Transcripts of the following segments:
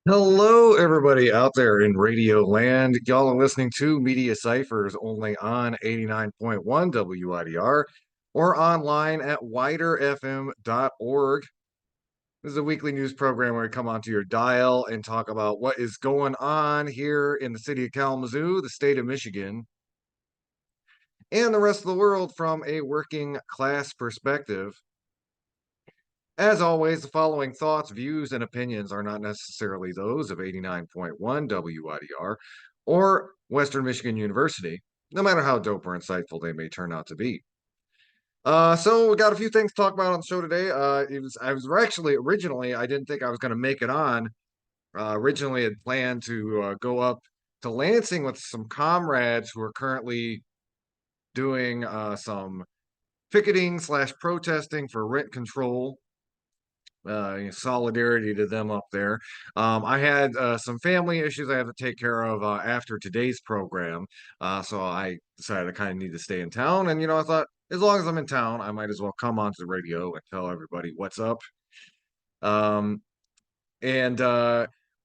Hello, everybody out there in Radio Land. Y'all are listening to Media Cyphers only on 89.1 WIDR or online at widerfm.org. This is a weekly news program where we come onto your dial and talk about what is going on here in the city of Kalamazoo, the state of Michigan, and the rest of the world from a working class perspective. As always, the following thoughts, views, and opinions are not necessarily those of 89.1 WIDR or Western Michigan University, no matter how dope or insightful they may turn out to be. So we got a few things to talk about on the show today. I was actually originally I didn't think I was going to make it on. Originally, had planned to go up to Lansing with some comrades who are currently doing some picketing slash protesting for rent control, solidarity to them up there. I had some family issues I have to take care of after today's program, so I decided I kind of need to stay in town. And I thought as long as I'm in town, I might as well come onto the radio and tell everybody what's up. Um, and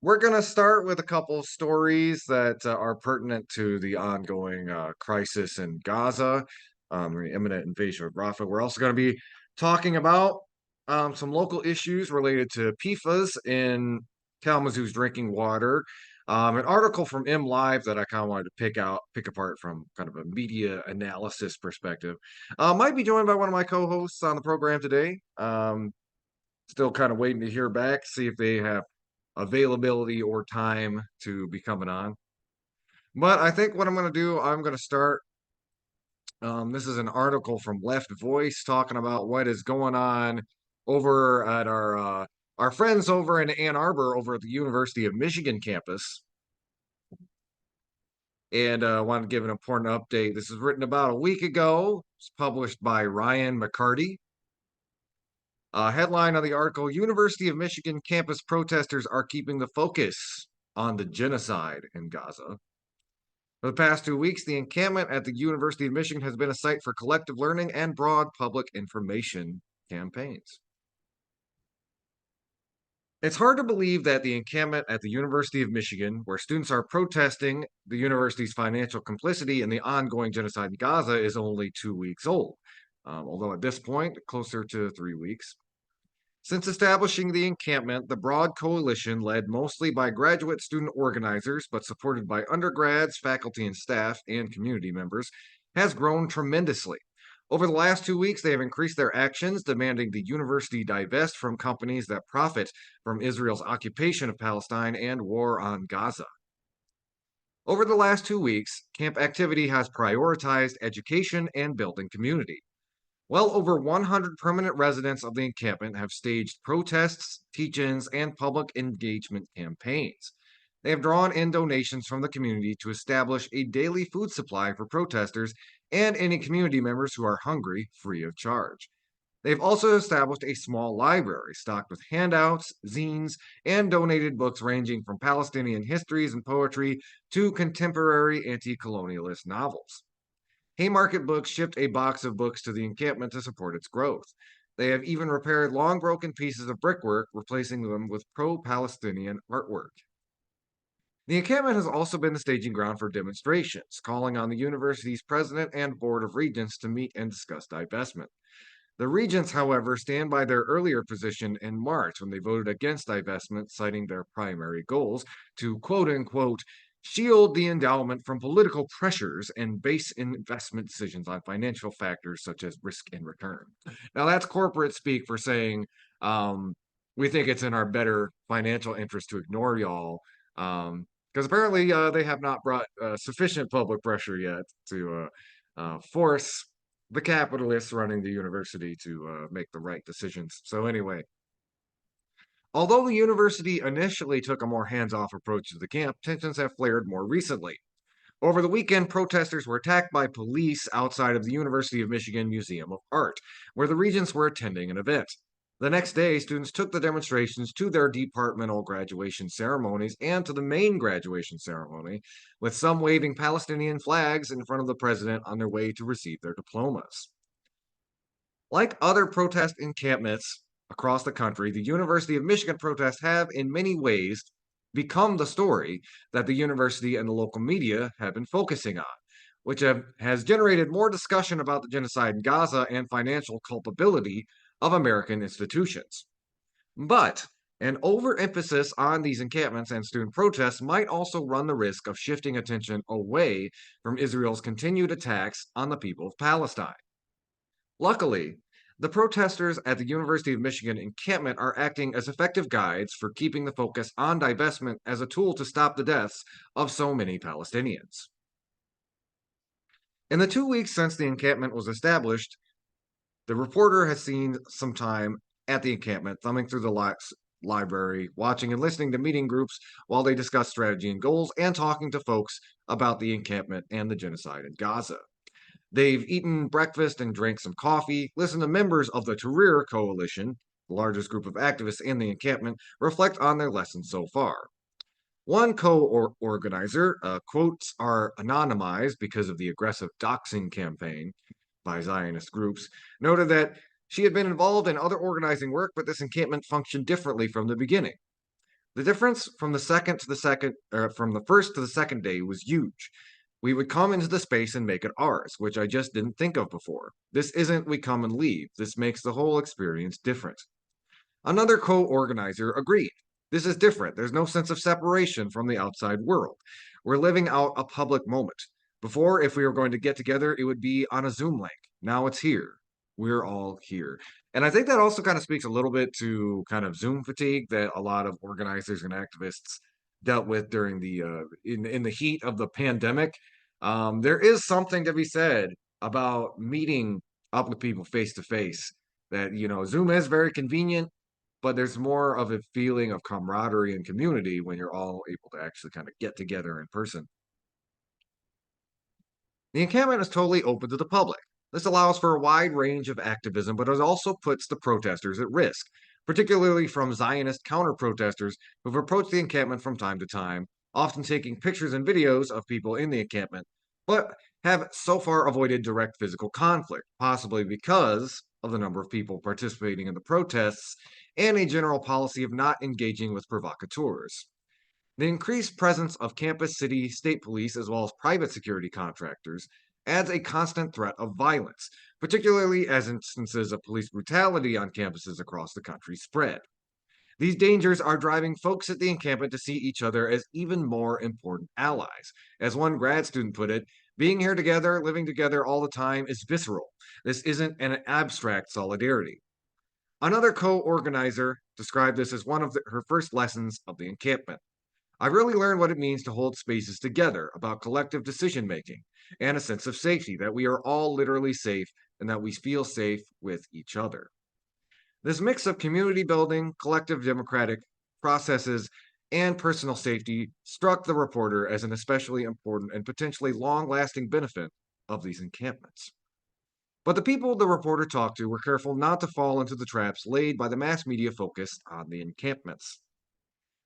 we're gonna start with a couple stories that are pertinent to the ongoing crisis in Gaza, the imminent invasion of Rafah. We're also going to be talking about some local issues related to PFAS in Kalamazoo's drinking water. An article from MLive that I kind of wanted to pick apart from kind of a media analysis perspective. Might be joined by one of my co-hosts on the program today. Still kind of waiting to hear back, see if they have availability or time to be coming on. But I think what I'm going to do, I'm going to start. This is an article from Left Voice talking about what is going on over at our friends over in Ann Arbor, over at the University of Michigan campus. And I want to give an important update. This is written about a week ago. It's published by Ryan McCarty. Headline of the article: University of Michigan campus protesters are keeping the focus on the genocide in Gaza. For the past 2 weeks, the encampment at the University of Michigan has been a site for collective learning and broad public information campaigns. It's hard to believe that the encampment at the University of Michigan, where students are protesting the university's financial complicity in the ongoing genocide in Gaza, is only 2 weeks old, although at this point, closer to 3 weeks. Since establishing the encampment, the broad coalition, led mostly by graduate student organizers but supported by undergrads, faculty and staff, and community members, has grown tremendously. Over the last 2 weeks, they have increased their actions, demanding the university divest from companies that profit from Israel's occupation of Palestine and war on Gaza. Over the last 2 weeks, camp activity has prioritized education and building community. Well over 100 permanent residents of the encampment have staged protests, teach-ins, and public engagement campaigns. They have drawn in donations from the community to establish a daily food supply for protesters and any community members who are hungry, free of charge. They've also established a small library stocked with handouts, zines, and donated books ranging from Palestinian histories and poetry to contemporary anti-colonialist novels. Haymarket Books shipped a box of books to the encampment to support its growth. They have even repaired long broken pieces of brickwork, replacing them with pro-Palestinian artwork. The encampment has also been the staging ground for demonstrations, calling on the university's president and board of regents to meet and discuss divestment. The regents, however, stand by their earlier position in March when they voted against divestment, citing their primary goals to quote unquote shield the endowment from political pressures and base investment decisions on financial factors such as risk and return. Now, that's corporate speak for saying we think it's in our better financial interest to ignore y'all. Because apparently they have not brought sufficient public pressure yet to force the capitalists running the university to make the right decisions. So anyway, although the university initially took a more hands-off approach to the camp, tensions have flared more recently. Over the weekend, protesters were attacked by police outside of the University of Michigan Museum of Art, where the regents were attending an event. The next day, students took the demonstrations to their departmental graduation ceremonies and to the main graduation ceremony, with some waving Palestinian flags in front of the president on their way to receive their diplomas. Like other protest encampments across the country, the University of Michigan protests have, in many ways, become the story that the university and the local media have been focusing on, which has generated more discussion about the genocide in Gaza and financial culpability of American institutions. But an overemphasis on these encampments and student protests might also run the risk of shifting attention away from Israel's continued attacks on the people of Palestine. Luckily, the protesters at the University of Michigan encampment are acting as effective guides for keeping the focus on divestment as a tool to stop the deaths of so many Palestinians. In the 2 weeks since the encampment was established, the reporter has seen some time at the encampment, thumbing through the library, watching and listening to meeting groups while they discuss strategy and goals, and talking to folks about the encampment and the genocide in Gaza. They've eaten breakfast and drank some coffee, listened to members of the Tahrir Coalition, the largest group of activists in the encampment, reflect on their lessons so far. One co-organizer, quotes are anonymized because of the aggressive doxing campaign by Zionist groups, noted that she had been involved in other organizing work, but this encampment functioned differently from the beginning. The difference from from the first to the second day was huge. We would come into the space and make it ours, which I just didn't think of before. This isn't we come and leave. This makes the whole experience different. Another co-organizer agreed. This is different. There's no sense of separation from the outside world. We're living out a public moment. Before, if we were going to get together, it would be on a Zoom link. Now it's here. We're all here. And I think that also kind of speaks a little bit to kind of Zoom fatigue that a lot of organizers and activists dealt with during the in the heat of the pandemic. There is something to be said about meeting up with people face to face. That Zoom is very convenient, but there's more of a feeling of camaraderie and community when you're all able to actually kind of get together in person. The encampment is totally open to the public. This allows for a wide range of activism, but it also puts the protesters at risk, particularly from Zionist counter protesters who've approached the encampment from time to time, often taking pictures and videos of people in the encampment, but have so far avoided direct physical conflict, possibly because of the number of people participating in the protests and a general policy of not engaging with provocateurs. The increased presence of campus, city, state police, as well as private security contractors adds a constant threat of violence, particularly as instances of police brutality on campuses across the country spread. These dangers are driving folks at the encampment to see each other as even more important allies. As one grad student put it, being here together, living together all the time is visceral. This isn't an abstract solidarity. Another co organizer described this as one of her first lessons of the encampment. I really learned what it means to hold spaces together, about collective decision making, and a sense of safety, that we are all literally safe and that we feel safe with each other. This mix of community building, collective democratic processes, and personal safety struck the reporter as an especially important and potentially long lasting benefit of these encampments. But the people the reporter talked to were careful not to fall into the traps laid by the mass media focused on the encampments.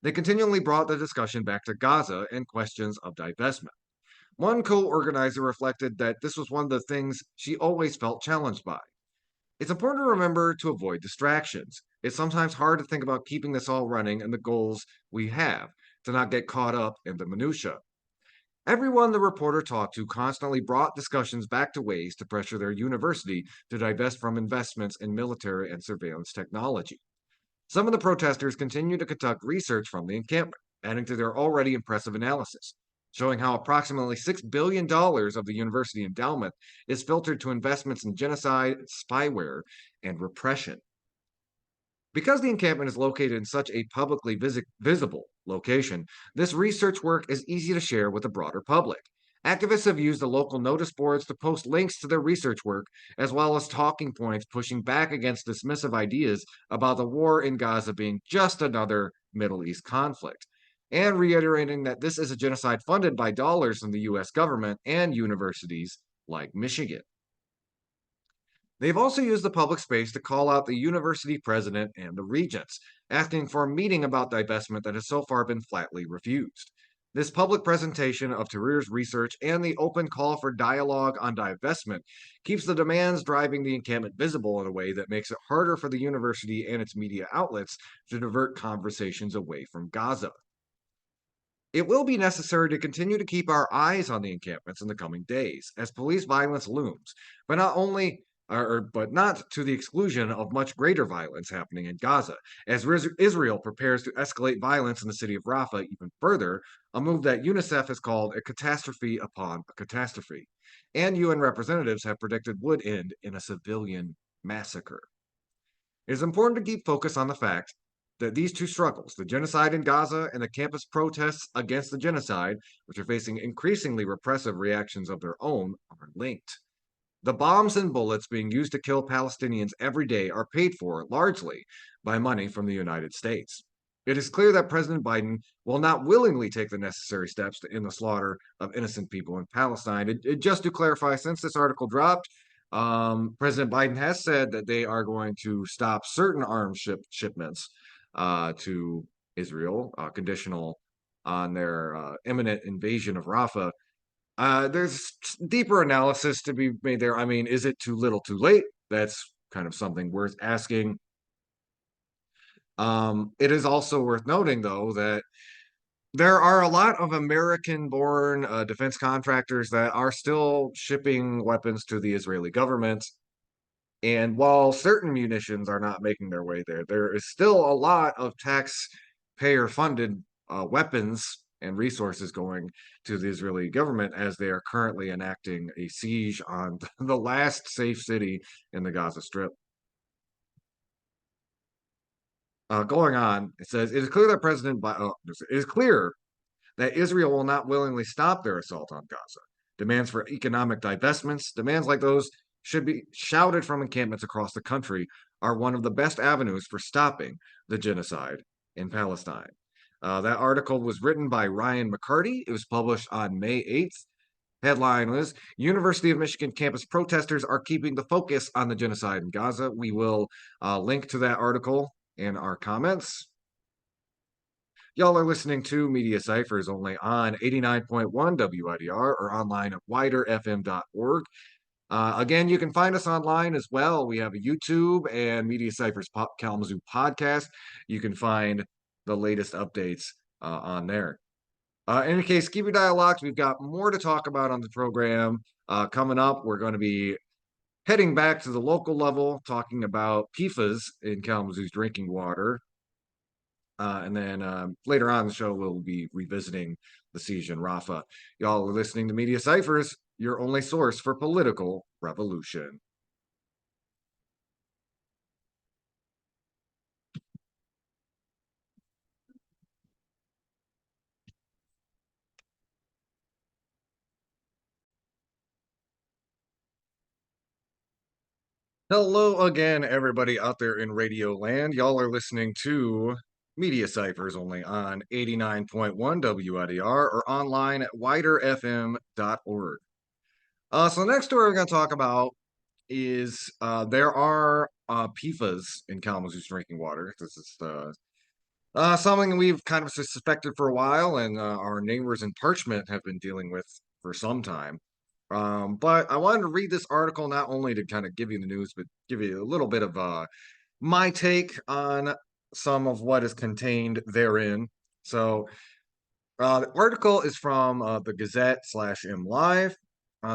They continually brought the discussion back to Gaza and questions of divestment. One co organizer reflected that this was one of the things she always felt challenged by. It's important to remember to avoid distractions. It's sometimes hard to think about keeping this all running and the goals we have, to not get caught up in the minutiae. Everyone the reporter talked to constantly brought discussions back to ways to pressure their university to divest from investments in military and surveillance technology. Some of the protesters continue to conduct research from the encampment, adding to their already impressive analysis, showing how approximately $6 billion of the university endowment is filtered to investments in genocide, spyware, and repression. Because the encampment is located in such a publicly visible location, this research work is easy to share with the broader public. Activists have used the local notice boards to post links to their research work, as well as talking points pushing back against dismissive ideas about the war in Gaza being just another Middle East conflict, and reiterating that this is a genocide funded by dollars from the US government and universities like Michigan. They've also used the public space to call out the university president and the regents, asking for a meeting about divestment that has so far been flatly refused. This public presentation of Tahrir's research and the open call for dialogue on divestment keeps the demands driving the encampment visible in a way that makes it harder for the university and its media outlets to divert conversations away from Gaza. It will be necessary to continue to keep our eyes on the encampments in the coming days as police violence looms, but not only but not to the exclusion of much greater violence happening in Gaza, as Israel prepares to escalate violence in the city of Rafah even further, a move that UNICEF has called a catastrophe upon a catastrophe, and UN representatives have predicted would end in a civilian massacre. It is important to keep focus on the fact that these two struggles, the genocide in Gaza and the campus protests against the genocide, which are facing increasingly repressive reactions of their own, are linked. The bombs and bullets being used to kill Palestinians every day are paid for largely by money from the United States. It is clear that President Biden will not willingly take the necessary steps to end the slaughter of innocent people in Palestine. Just to clarify, since this article dropped, President Biden has said that they are going to stop certain arms shipments to Israel, conditional on their imminent invasion of Rafah. There's deeper analysis to be made there. I mean, is it too little, too late? That's kind of something worth asking. It is also worth noting, though, that there are a lot of American-born defense contractors that are still shipping weapons to the Israeli government. And while certain munitions are not making their way there, there is still a lot of taxpayer-funded weapons and resources going to the Israeli government as they are currently enacting a siege on the last safe city in the Gaza Strip. Going on, it says it is clear that it is clear that Israel will not willingly stop their assault on Gaza. Demands for economic divestments, demands like those should be shouted from encampments across the country, are one of the best avenues for stopping the genocide in Palestine. That article was written by Ryan McCarty. It was published on May 8th. Headline was University of Michigan campus protesters are keeping the focus on the genocide in Gaza. We will link to that article in our comments. Y'all are listening to Media Cyphers only on 89.1 WIDR or online at widerfm.org. Again, you can find us online as well. We have a YouTube and Media Cyphers Kalamazoo podcast. You can find the latest updates on there. In any case, keep your dialogues. We've got more to talk about on the program. Coming up, we're going to be heading back to the local level, talking about PFAS in Kalamazoo's drinking water. And then later on in the show, we'll be revisiting the siege in Rafah. Y'all are listening to Media Cyphers, your only source for political revolution. Hello again, everybody out there in Radio Land. Y'all are listening to Media Cyphers only on 89.1 WIDR or online at widerfm.org. So the next story we're going to talk about is there are PFAS in Kalamazoo's drinking water. This is something we've kind of suspected for a while, and our neighbors in Parchment have been dealing with for some time. But I wanted to read this article not only to kind of give you the news, but give you a little bit of my take on some of what is contained therein. So the article is from the Gazette / MLive.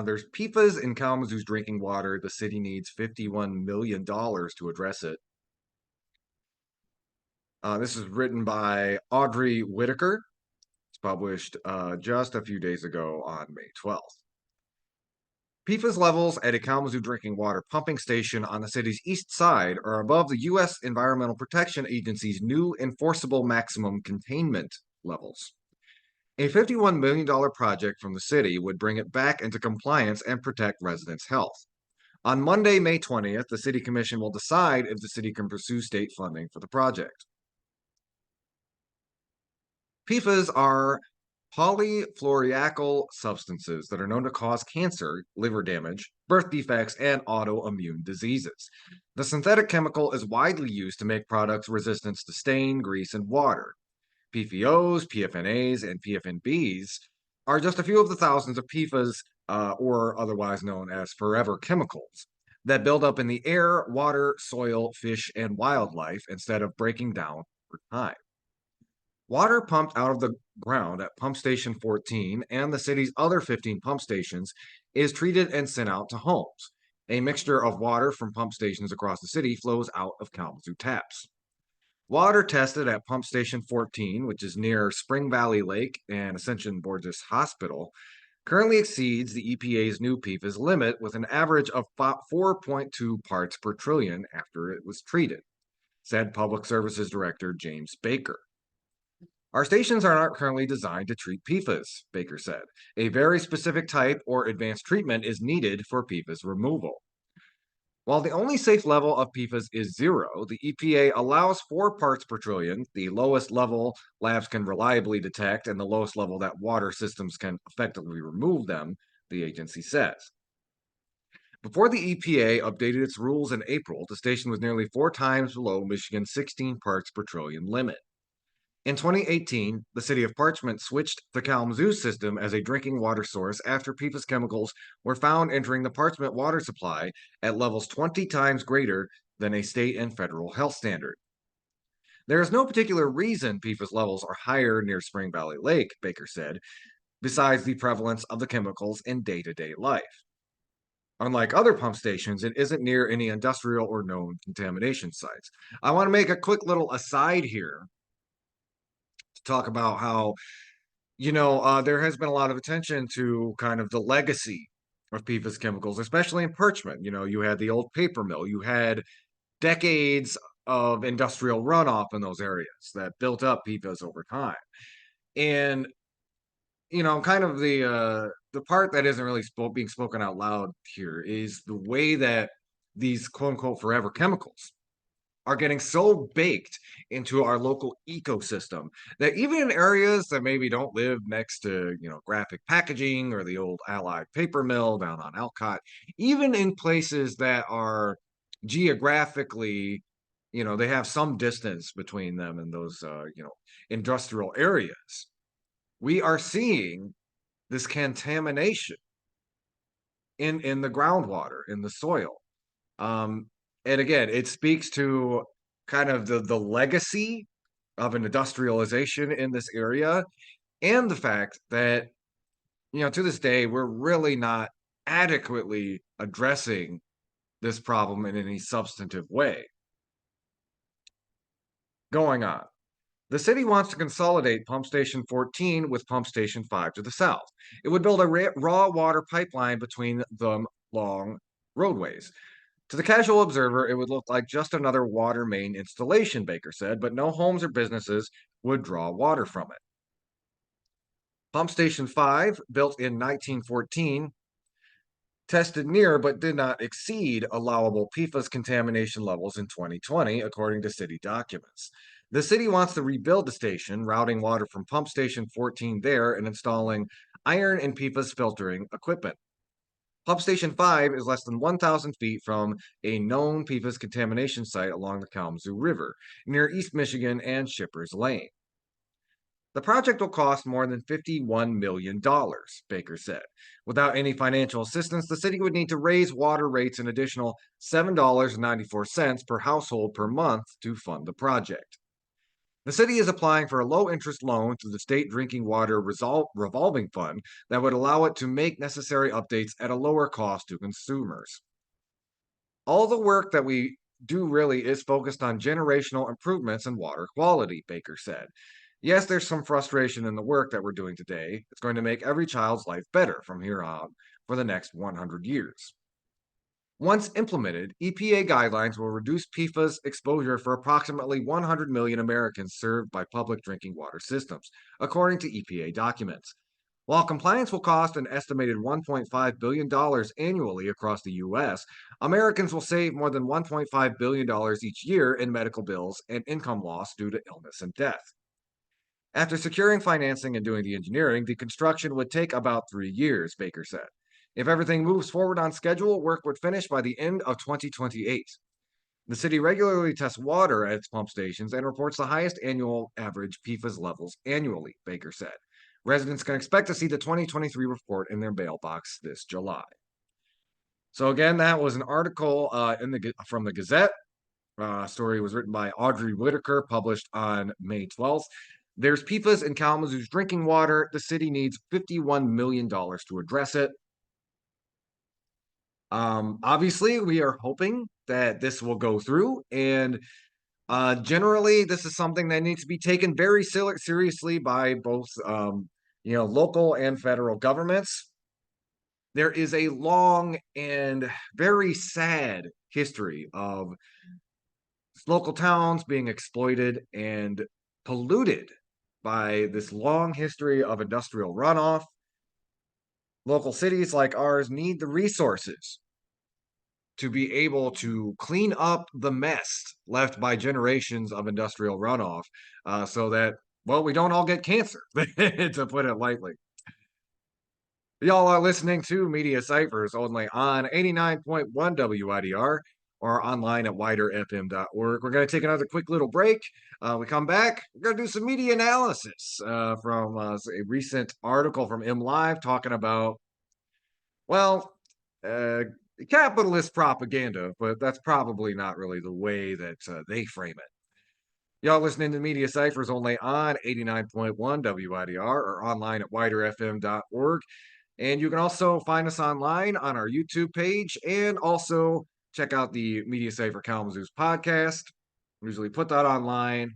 There's PFAS in Kalamazoo's drinking water. The city needs $51 million to address it. This is written by Audrey Whitaker. It's published just a few days ago on May 12th. PFAS levels at a Kalamazoo drinking water pumping station on the city's east side are above the U.S. Environmental Protection Agency's new enforceable maximum containment levels. A $51 million project from the city would bring it back into compliance and protect residents' health. On Monday, May 20th, the City Commission will decide if the city can pursue state funding for the project. PFAS are polyfluoroalkyl substances that are known to cause cancer, liver damage, birth defects, and autoimmune diseases. The synthetic chemical is widely used to make products resistant to stain, grease, and water. PFOs, PFNAs, and PFNBs are just a few of the thousands of PFAS, or otherwise known as forever chemicals, that build up in the air, water, soil, fish, and wildlife instead of breaking down over time. Water pumped out of the ground at Pump Station 14 and the city's other 15 pump stations is treated and sent out to homes. A mixture of water from pump stations across the city flows out of Kalamazoo taps. Water tested at Pump Station 14, which is near Spring Valley Lake and Ascension Borges Hospital, currently exceeds the EPA's new PFAS limit with an average of 4.2 parts per trillion after it was treated, said Public Services Director James Baker. Our stations are not currently designed to treat PFAS, Baker said. A very specific type or advanced treatment is needed for PFAS removal. While the only safe level of PFAS is 0, the EPA allows 4 parts per trillion, the lowest level labs can reliably detect and the lowest level that water systems can effectively remove them, the agency says. Before the EPA updated its rules in April, the station was nearly 4 times below Michigan's 16 parts per trillion limit. In 2018, the city of Parchment switched the Kalamazoo system as a drinking water source after PFAS chemicals were found entering the Parchment water supply at levels 20 times greater than a state and federal health standard. There is no particular reason PFAS levels are higher near Spring Valley Lake, Baker said, besides the prevalence of the chemicals in day to day life. Unlike other pump stations, it isn't near any industrial or known contamination sites. I want to make a quick little aside here to talk about how there has been a lot of attention to kind of the legacy of PFAS chemicals, especially in Parchment. You had the old paper mill, you had decades of industrial runoff in those areas that built up PFAS over time. And kind of the part that isn't really being spoken out loud here is the way that these quote unquote forever chemicals are getting so baked into our local ecosystem that even in areas that maybe don't live next to, graphic packaging or the old Allied paper mill down on Alcott, even in places that are geographically, they have some distance between them and those, industrial areas, we are seeing this contamination in the groundwater, in the soil. And again, it speaks to kind of the legacy of an industrialization in this area and the fact that, to this day, we're really not adequately addressing this problem in any substantive way. Going on. The city wants to consolidate Pump Station 14 with Pump Station 5 to the south. It would build a raw water pipeline between the long roadways. To the casual observer, it would look like just another water main installation, Baker said, but no homes or businesses would draw water from it. Pump Station 5, built in 1914, tested near but did not exceed allowable PFAS contamination levels in 2020, according to city documents. The city wants to rebuild the station, routing water from Pump Station 14 there and installing iron and PFAS filtering equipment. Pump Station 5 is less than 1,000 feet from a known PFAS contamination site along the Kalamazoo River, near East Michigan and Shippers Lane. The project will cost more than $51 million, Baker said. Without any financial assistance, the city would need to raise water rates an additional $7.94 per household per month to fund the project. The city is applying for a low-interest loan through the State Drinking Water Revolving Fund that would allow it to make necessary updates at a lower cost to consumers. All the work that we do really is focused on generational improvements in water quality, Baker said. Yes, there's some frustration in the work that we're doing today. It's going to make every child's life better from here on for the next 100 years. Once implemented, EPA guidelines will reduce PFAS exposure for approximately 100 million Americans served by public drinking water systems, according to EPA documents. While compliance will cost an estimated $1.5 billion annually across the U.S., Americans will save more than $1.5 billion each year in medical bills and income loss due to illness and death. After securing financing and doing the engineering, the construction would take about 3 years, Baker said. If everything moves forward on schedule, work would finish by the end of 2028. The city regularly tests water at its pump stations and reports the highest annual average PFAS levels annually, Baker said. Residents can expect to see the 2023 report in their mailbox this July. So again, that was an article from the Gazette. Story was written by Audrey Whitaker, published on May 12th. There's PFAS in Kalamazoo's drinking water. The city needs $51 million to address it. Obviously, we are hoping that this will go through, and generally, this is something that needs to be taken very seriously by both, local and federal governments. There is a long and very sad history of local towns being exploited and polluted by this long history of industrial runoff. Local cities like ours need the resources to be able to clean up the mess left by generations of industrial runoff, so that, well, we don't all get cancer, to put it lightly. Y'all are listening to Media Cyphers only on 89.1 WIDR or online at widerfm.org. We're going to take another quick little break. We come back, we're going to do some media analysis from a recent article from MLive talking about, well, uh, capitalist propaganda, but that's probably not really the way that they frame it. Y'all listening to Media Cyphers only on 89.1 WIDR or online at widerfm.org. And you can also find us online on our YouTube page and also check out the Media Cypher Kalamazoo's podcast. We usually put that online,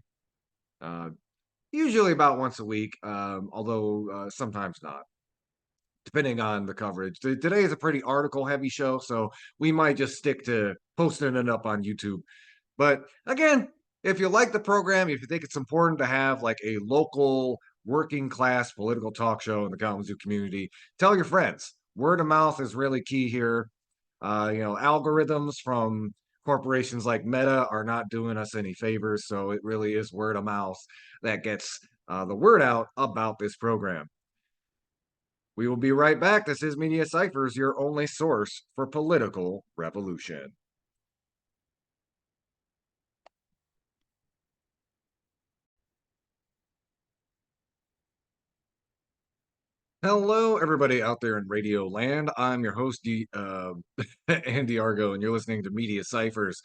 usually about once a week, although sometimes not, depending on the coverage. Today is a pretty article heavy show, so we might just stick to posting it up on YouTube. But again, if you like the program, if you think it's important to have like a local working class political talk show in the Kalamazoo community, tell your friends. Word of mouth is really key here. Algorithms from corporations like Meta are not doing us any favors, so it really is word of mouth that gets the word out about this program. We will be right back. This is Media Cyphers, your only source for political revolution. Hello, everybody out there in Radio Land. I'm your host, Andy Argo, and you're listening to Media Cyphers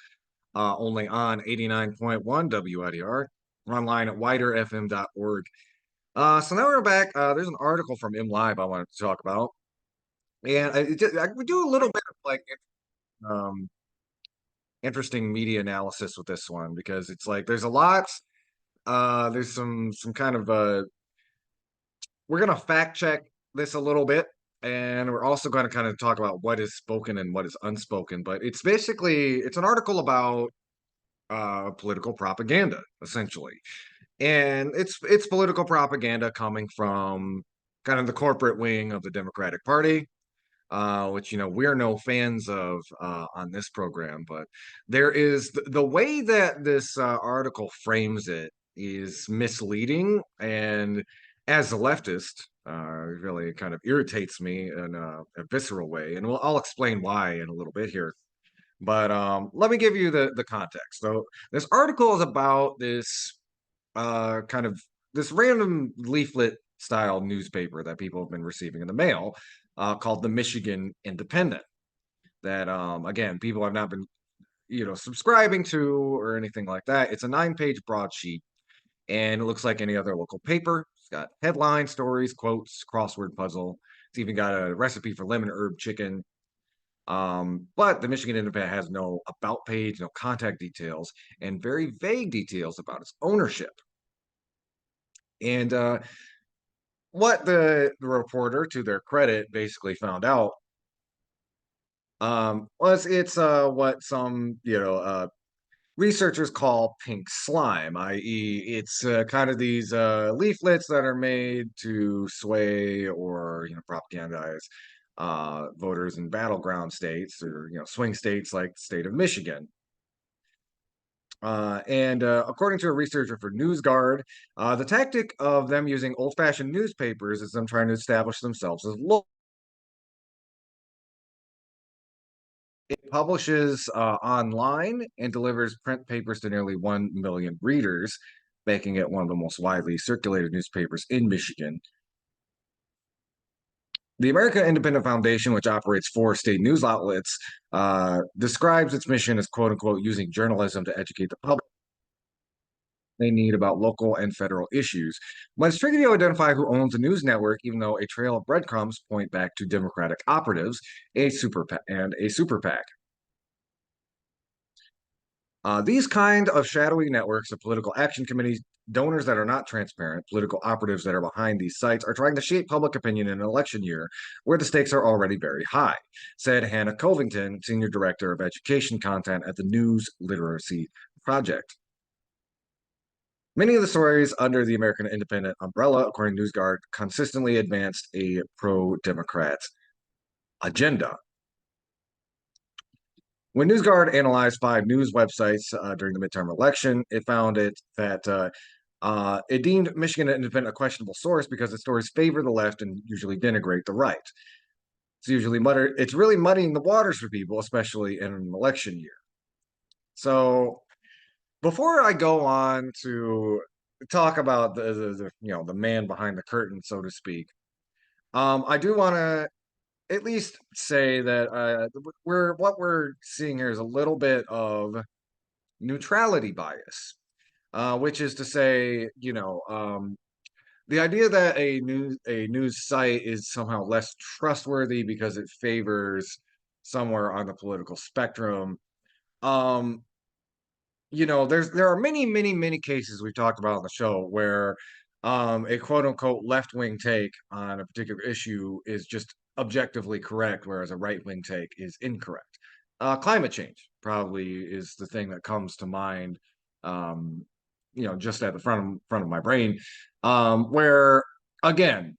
only on 89.1 WIDR. We're online at widerfm.org. So now we're back. There's an article from MLive I wanted to talk about. And we do a little bit of like um, interesting media analysis with this one because it's like there's a lot. There's some kind of we're gonna fact check this a little bit, and we're also going to kind of talk about what is spoken and what is unspoken. But it's an article about political propaganda, essentially, and it's political propaganda coming from kind of the corporate wing of the Democratic Party. Which we're no fans of on this program, but there is the way that this article frames it is misleading, and as a leftist, really kind of irritates me in a visceral way, and I'll explain why in a little bit here. But let me give you the context. So this article is about this kind of this random leaflet style newspaper that people have been receiving in the mail called the Michigan Independent. That again, people have not been subscribing to or anything like that. It's a 9-page broadsheet, and it looks like any other local paper. It's got headlines, stories, quotes, crossword puzzle. It's even got a recipe for lemon herb chicken. But the Michigan Independent has no about page, no contact details, and very vague details about its ownership. And what the reporter, to their credit, basically found out was it's what some researchers call pink slime, i.e., it's kind of these leaflets that are made to sway or propagandize voters in battleground states or swing states like the state of Michigan. And according to a researcher for NewsGuard, the tactic of them using old-fashioned newspapers is them trying to establish themselves as local. It publishes online and delivers print papers to nearly 1 million readers, making it one of the most widely circulated newspapers in Michigan. The American Independent Foundation, which operates 4 state news outlets, describes its mission as "quote unquote" using journalism to educate the public. they need about local and federal issues. But it's tricky to identify who owns a news network, even though a trail of breadcrumbs point back to Democratic operatives, a super PAC. These kind of shadowy networks of political action committees, donors that are not transparent, political operatives that are behind these sites, are trying to shape public opinion in an election year where the stakes are already very high, said Hannah Covington, Senior Director of Education Content at the News Literacy Project. Many of the stories under the American Independent umbrella, according to NewsGuard, consistently advanced a pro-Democrat agenda. When NewsGuard analyzed 5 news websites during the midterm election, it found it deemed Michigan Independent a questionable source because its stories favor the left and usually denigrate the right. It's really muddying the waters for people, especially in an election year. So before I go on to talk about the man behind the curtain, so to speak, I do want to at least say that what we're seeing here is a little bit of neutrality bias, which is to say, the idea that a news site is somehow less trustworthy because it favors somewhere on the political spectrum. Um, there are many cases we've talked about on the show where a quote unquote left wing take on a particular issue is just objectively correct, whereas a right wing take is incorrect. Climate change probably is the thing that comes to mind, um, just at the front of my brain, where again,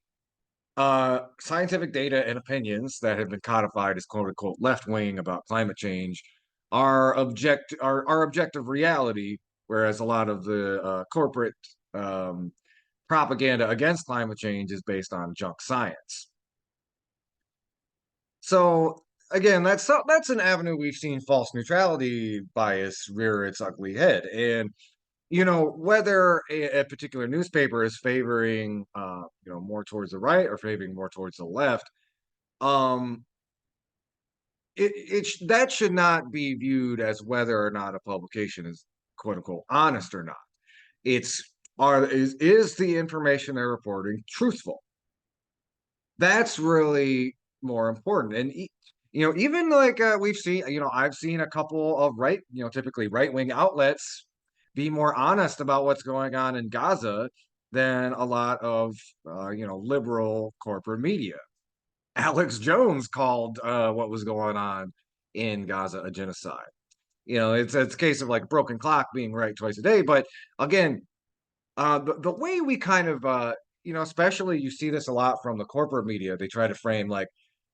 scientific data and opinions that have been codified as quote unquote left wing about climate change are objective reality, whereas a lot of the corporate um, propaganda against climate change is based on junk science. So again, that's an avenue we've seen false neutrality bias rear its ugly head, and whether a particular newspaper is favoring more towards the right or favoring more towards the left, um that should not be viewed as whether or not a publication is quote unquote honest or not. It's is the information they're reporting truthful? That's really more important. And even like we've seen, I've seen a couple of typically right wing outlets be more honest about what's going on in Gaza than a lot of liberal corporate media. Alex Jones called what was going on in Gaza a genocide. It's a case of like broken clock being right twice a day. But again, the way we kind of especially you see this a lot from the corporate media, they try to frame like,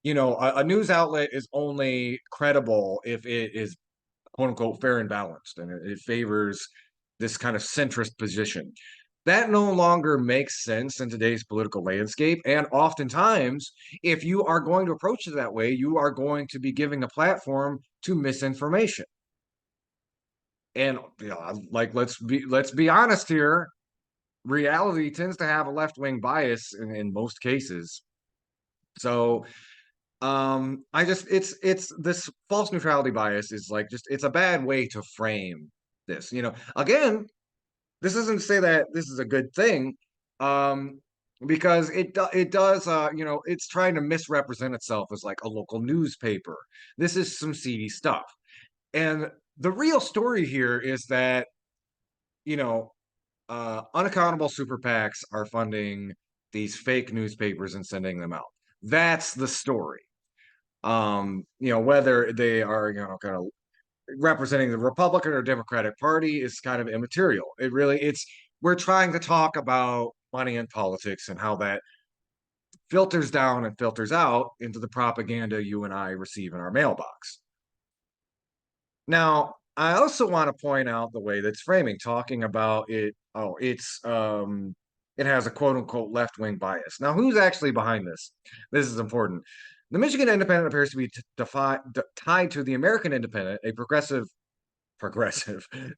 a news outlet is only credible if it is quote unquote fair and balanced and it favors this kind of centrist position. That no longer makes sense in today's political landscape. And oftentimes, if you are going to approach it that way, you are going to be giving a platform to misinformation. And like let's be honest here, reality tends to have a left-wing bias in most cases. So I just it's this false neutrality bias is like just it's a bad way to frame this. Again, this isn't to say that this is a good thing, um, because it does it's trying to misrepresent itself as like a local newspaper. This is some seedy stuff. And the real story here is that, you know, unaccountable super PACs are funding these fake newspapers and sending them out. That's the story. Whether they are, kind of representing the Republican or Democratic Party is kind of immaterial. We're trying to talk about money and politics and how that filters down and filters out into the propaganda you and I receive in our mailbox. Now, I also want to point out the way that's framing, talking about it. Oh, it has a quote unquote left wing bias. Now, who's actually behind this? This is important. The Michigan Independent appears to be tied to the American Independent, a progressive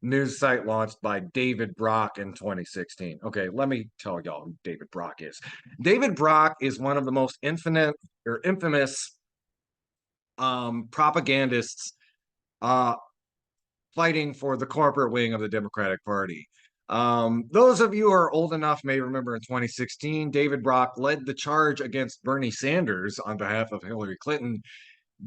news site launched by David Brock in 2016. Okay, let me tell y'all who David Brock is. David Brock is one of the most infamous propagandists fighting for the corporate wing of the Democratic Party. Those of you who are old enough may remember in 2016, David Brock led the charge against Bernie Sanders on behalf of Hillary Clinton,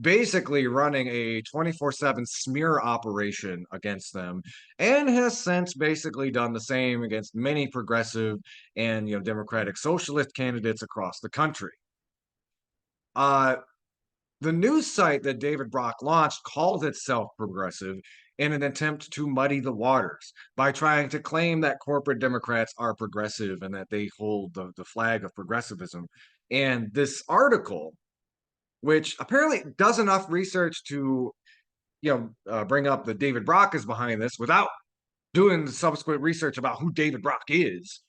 basically running a 24/7 smear operation against them, and has since basically done the same against many progressive and Democratic socialist candidates across the country. The news site that David Brock launched calls itself progressive in an attempt to muddy the waters by trying to claim that corporate Democrats are progressive and that they hold the flag of progressivism. And this article, which apparently does enough research to bring up that David Brock is behind this without doing the subsequent research about who David Brock is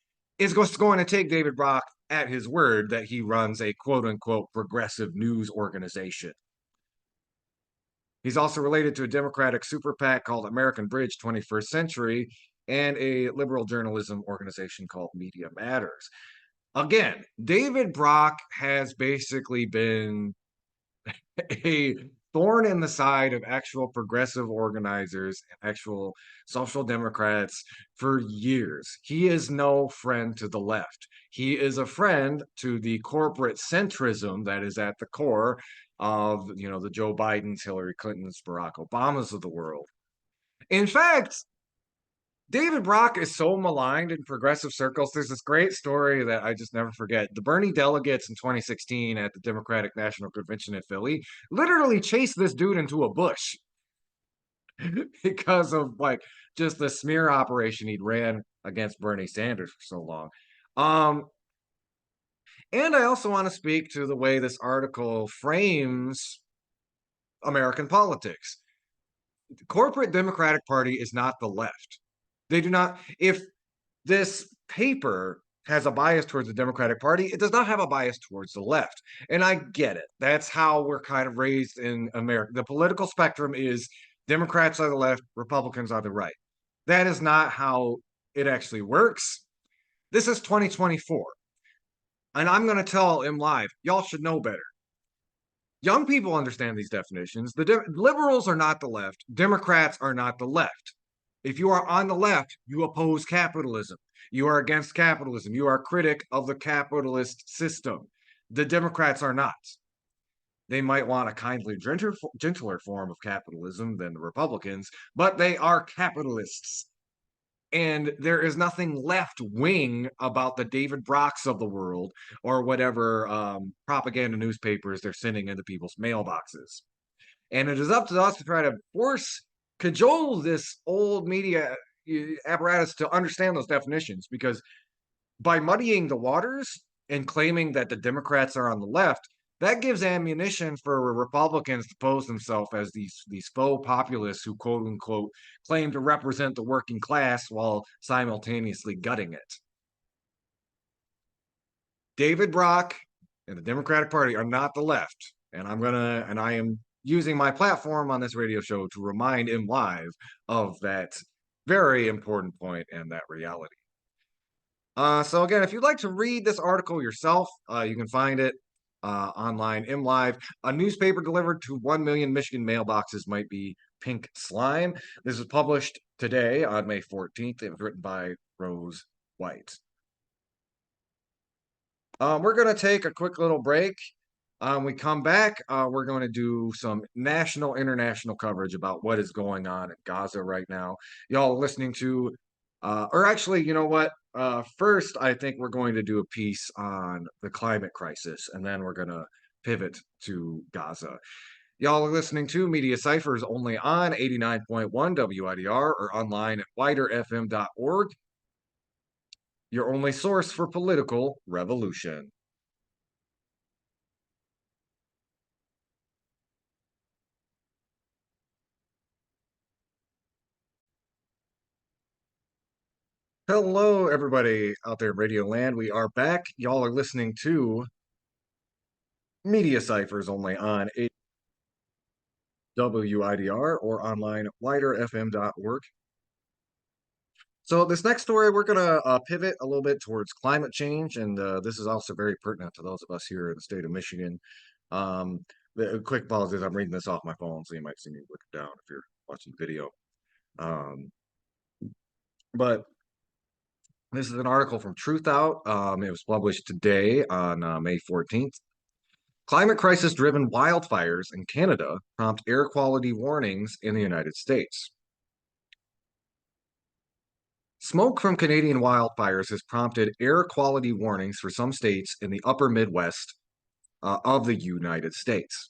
going to take David Brock at his word that he runs a quote unquote progressive news organization. He's also related to a Democratic super PAC called American Bridge 21st Century and a liberal journalism organization called Media Matters. Again, David Brock has basically been a thorn in the side of actual progressive organizers and actual social democrats for years. He is no friend to the left. He is a friend to the corporate centrism that is at the core of the Joe Bidens, Hillary Clintons, Barack Obamas of the world. In fact, David Brock is so maligned in progressive circles. There's this great story that I just never forget. The Bernie delegates in 2016 at the Democratic National Convention in Philly literally chased this dude into a bush because of just the smear operation he'd ran against Bernie Sanders for so long. And I also want to speak to the way this article frames American politics. The corporate Democratic Party is not the left. They do not, if this paper has a bias towards the Democratic Party, it does not have a bias towards the left. And I get it. That's how we're kind of raised in America. The political spectrum is Democrats are the left, Republicans are the right. That is not how it actually works. This is 2024. And I'm going to tell MLive, y'all should know better. Young people understand these definitions. The liberals are not the left. Democrats are not the left. If you are on the left, you oppose capitalism. You are against capitalism. You are a critic of the capitalist system. The Democrats are not. They might want a kindly, gentler form of capitalism than the Republicans, but they are capitalists. And there is nothing left wing about the David Brocks of the world or whatever propaganda newspapers they're sending into people's mailboxes. And it is up to us to try to cajole this old media apparatus to understand those definitions, because by muddying the waters and claiming that the Democrats are on the left, that gives ammunition for Republicans to pose themselves as these faux populists who quote unquote claim to represent the working class while simultaneously gutting it. David Brock and the Democratic Party are not the left, and I am using my platform on this radio show to remind MLive of that very important point and that reality. So again, if you'd like to read this article yourself, you can find it online, MLive. A newspaper delivered to 1 million Michigan mailboxes might be pink slime. This was published today on May 14th. It was written by Rose White. We're going to take a quick little break. We come back, we're going to do some national, international coverage about what is going on in Gaza right now. Y'all listening to, or actually, you know what? First, I think we're going to do a piece on the climate crisis, and then we're going to pivot to Gaza. Y'all are listening to Media Cyphers only on 89.1 WIDR or online at widerfm.org, your only source for political revolution. Hello, everybody out there in Radio Land. We are back. Y'all are listening to Media Cyphers only on WIDR or online at widerfm.org. So this next story, we're going to pivot a little bit towards climate change, and this is also very pertinent to those of us here in the state of Michigan. The quick pause is I'm reading this off my phone, so you might see me looking down if you're watching the video. But This is an article from Truthout. It was published today on May 14th. Climate crisis-driven wildfires in Canada prompt air quality warnings in the United States. Smoke from Canadian wildfires has prompted air quality warnings for some states in the upper Midwest of the United States.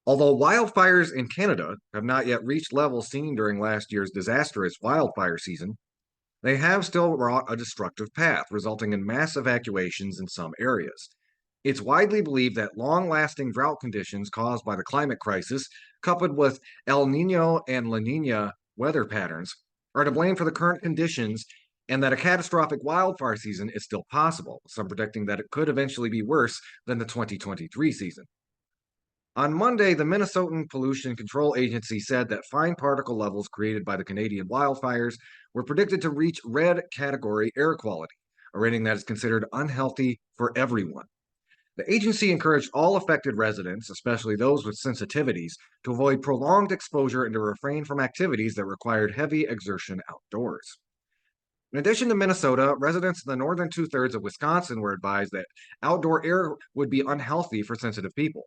Although wildfires in Canada have not yet reached levels seen during last year's disastrous wildfire season, they have still wrought a destructive path, resulting in mass evacuations in some areas. It's widely believed that long lasting drought conditions caused by the climate crisis, coupled with El Nino and La Nina weather patterns, are to blame for the current conditions, and that a catastrophic wildfire season is still possible, some predicting that it could eventually be worse than the 2023 season. On Monday, the Minnesotan Pollution Control Agency said that fine particle levels created by the Canadian wildfires were predicted to reach red category air quality, a rating that is considered unhealthy for everyone. The agency encouraged all affected residents, especially those with sensitivities, to avoid prolonged exposure and to refrain from activities that required heavy exertion outdoors. In addition to Minnesota, residents in the northern two-thirds of Wisconsin were advised that outdoor air would be unhealthy for sensitive people.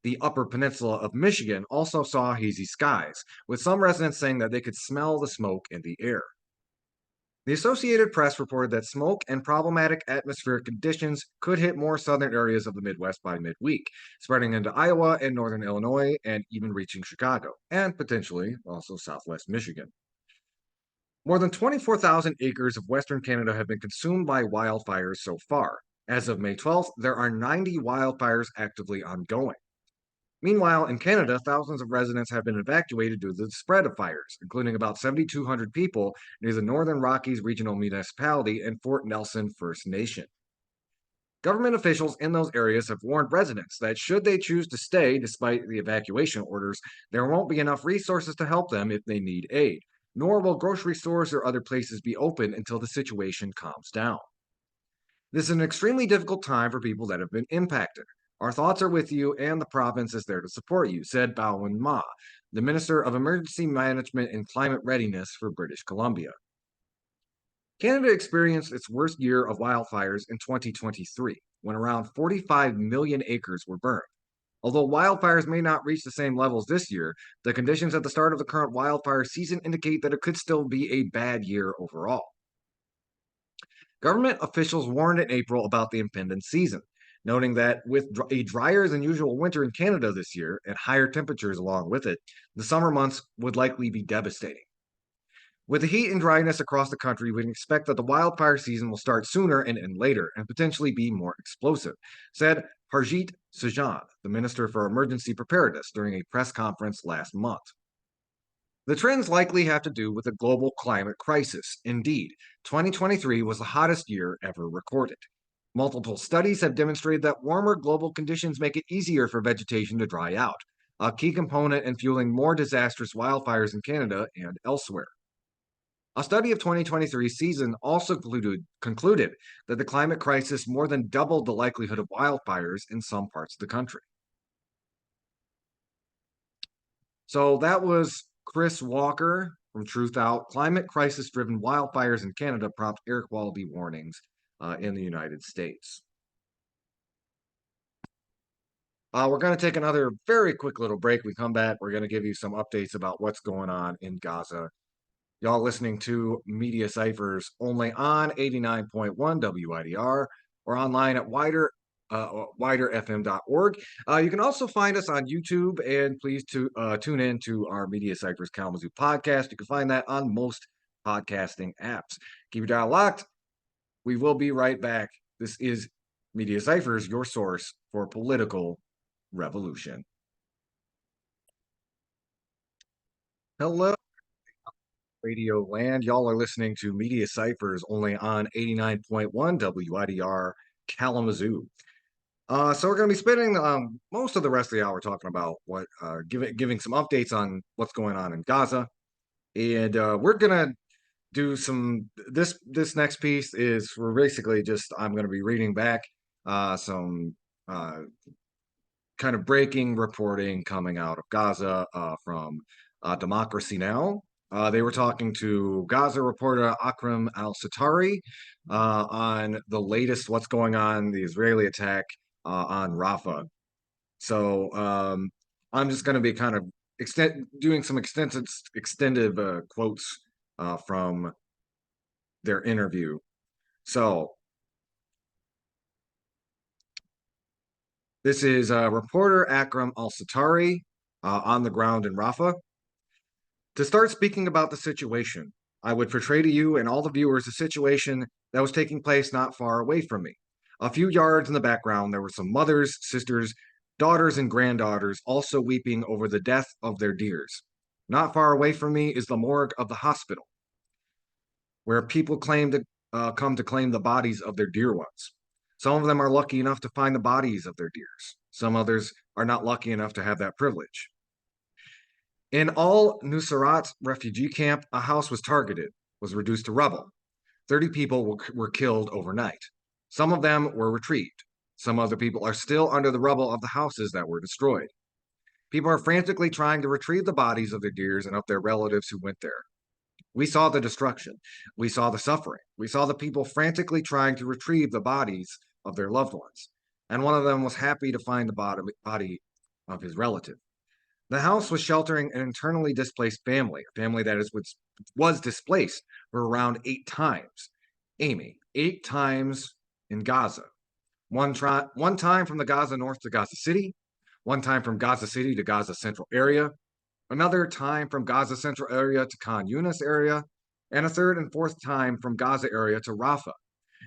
The upper peninsula of Michigan also saw hazy skies, with some residents saying that they could smell the smoke in the air. The Associated Press reported that smoke and problematic atmospheric conditions could hit more southern areas of the Midwest by midweek, spreading into Iowa and northern Illinois and even reaching Chicago, and potentially also southwest Michigan. More than 24,000 acres of Western Canada have been consumed by wildfires so far. As of May 12th, there are 90 wildfires actively ongoing. Meanwhile, in Canada, thousands of residents have been evacuated due to the spread of fires, including about 7,200 people near the Northern Rockies Regional Municipality and Fort Nelson First Nation. Government officials in those areas have warned residents that should they choose to stay despite the evacuation orders, there won't be enough resources to help them if they need aid, nor will grocery stores or other places be open until the situation calms down. This is an extremely difficult time for people that have been impacted. Our thoughts are with you, and the province is there to support you, said Bowen Ma, the Minister of Emergency Management and Climate Readiness for British Columbia. Canada experienced its worst year of wildfires in 2023, when around 45 million acres were burned. Although wildfires may not reach the same levels this year, the conditions at the start of the current wildfire season indicate that it could still be a bad year overall. Government officials warned in April about the impending season, noting that with a drier than usual winter in Canada this year and higher temperatures along with it, the summer months would likely be devastating. With the heat and dryness across the country, we can expect that the wildfire season will start sooner and end later and potentially be more explosive, said Harjit Sajjan, the Minister for Emergency Preparedness, during a press conference last month. The trends likely have to do with the global climate crisis. Indeed, 2023 was the hottest year ever recorded. Multiple studies have demonstrated that warmer global conditions make it easier for vegetation to dry out, a key component in fueling more disastrous wildfires in Canada and elsewhere. A study of 2023 season also concluded that the climate crisis more than doubled the likelihood of wildfires in some parts of the country. So that was Chris Walker from Truth Out. Climate crisis driven wildfires in Canada prompt air quality warnings in the United States. We're going to take another very quick little break. We come back. We're going to give you some updates about what's going on in Gaza. Y'all listening to Media Cyphers only on 89.1 WIDR or online at widerfm.org. You can also find us on YouTube, and please tune in to our Media Cyphers Kalamazoo podcast. You can find that on most podcasting apps. Keep your dial locked. We will be right back. This is Media Cyphers, your source for political revolution. Hello, Radio Land. Y'all are listening to Media Cyphers only on 89.1 WIDR Kalamazoo. So we're going to be spending most of the rest of the hour talking about what giving some updates on what's going on in Gaza, and we're going to do some this next piece is we're basically just I'm going to be reading back some kind of breaking reporting coming out of Gaza from Democracy Now! They were talking to Gaza reporter Akram al-Satari on the latest what's going on, the Israeli attack on Rafah. So I'm just going to be kind of doing some extended quotes from their interview. So this is reporter Akram al-Satari on the ground in Rafah. To start speaking about the situation, I would portray to you and all the viewers a situation that was taking place not far away from me. A few yards in the background, there were some mothers, sisters, daughters, and granddaughters also weeping over the death of their dears. Not far away from me is the morgue of the hospital, where people come to claim the bodies of their dear ones. Some of them are lucky enough to find the bodies of their dears. Some others are not lucky enough to have that privilege. In Al Nusrat refugee camp, a house was targeted, was reduced to rubble. 30 people were killed overnight. Some of them were retrieved. Some other people are still under the rubble of the houses that were destroyed. People are frantically trying to retrieve the bodies of their dears and of their relatives who went there. We saw the destruction. We saw the suffering. We saw the people frantically trying to retrieve the bodies of their loved ones. And one of them was happy to find the body of his relative. The house was sheltering an internally displaced family, a family that was displaced for around 8 times. Amy, 8 times in Gaza. One time from the Gaza North to Gaza City, one time from Gaza City to Gaza Central area, another time from Gaza Central area to Khan Yunis area, and a third and fourth time from Gaza area to Rafah,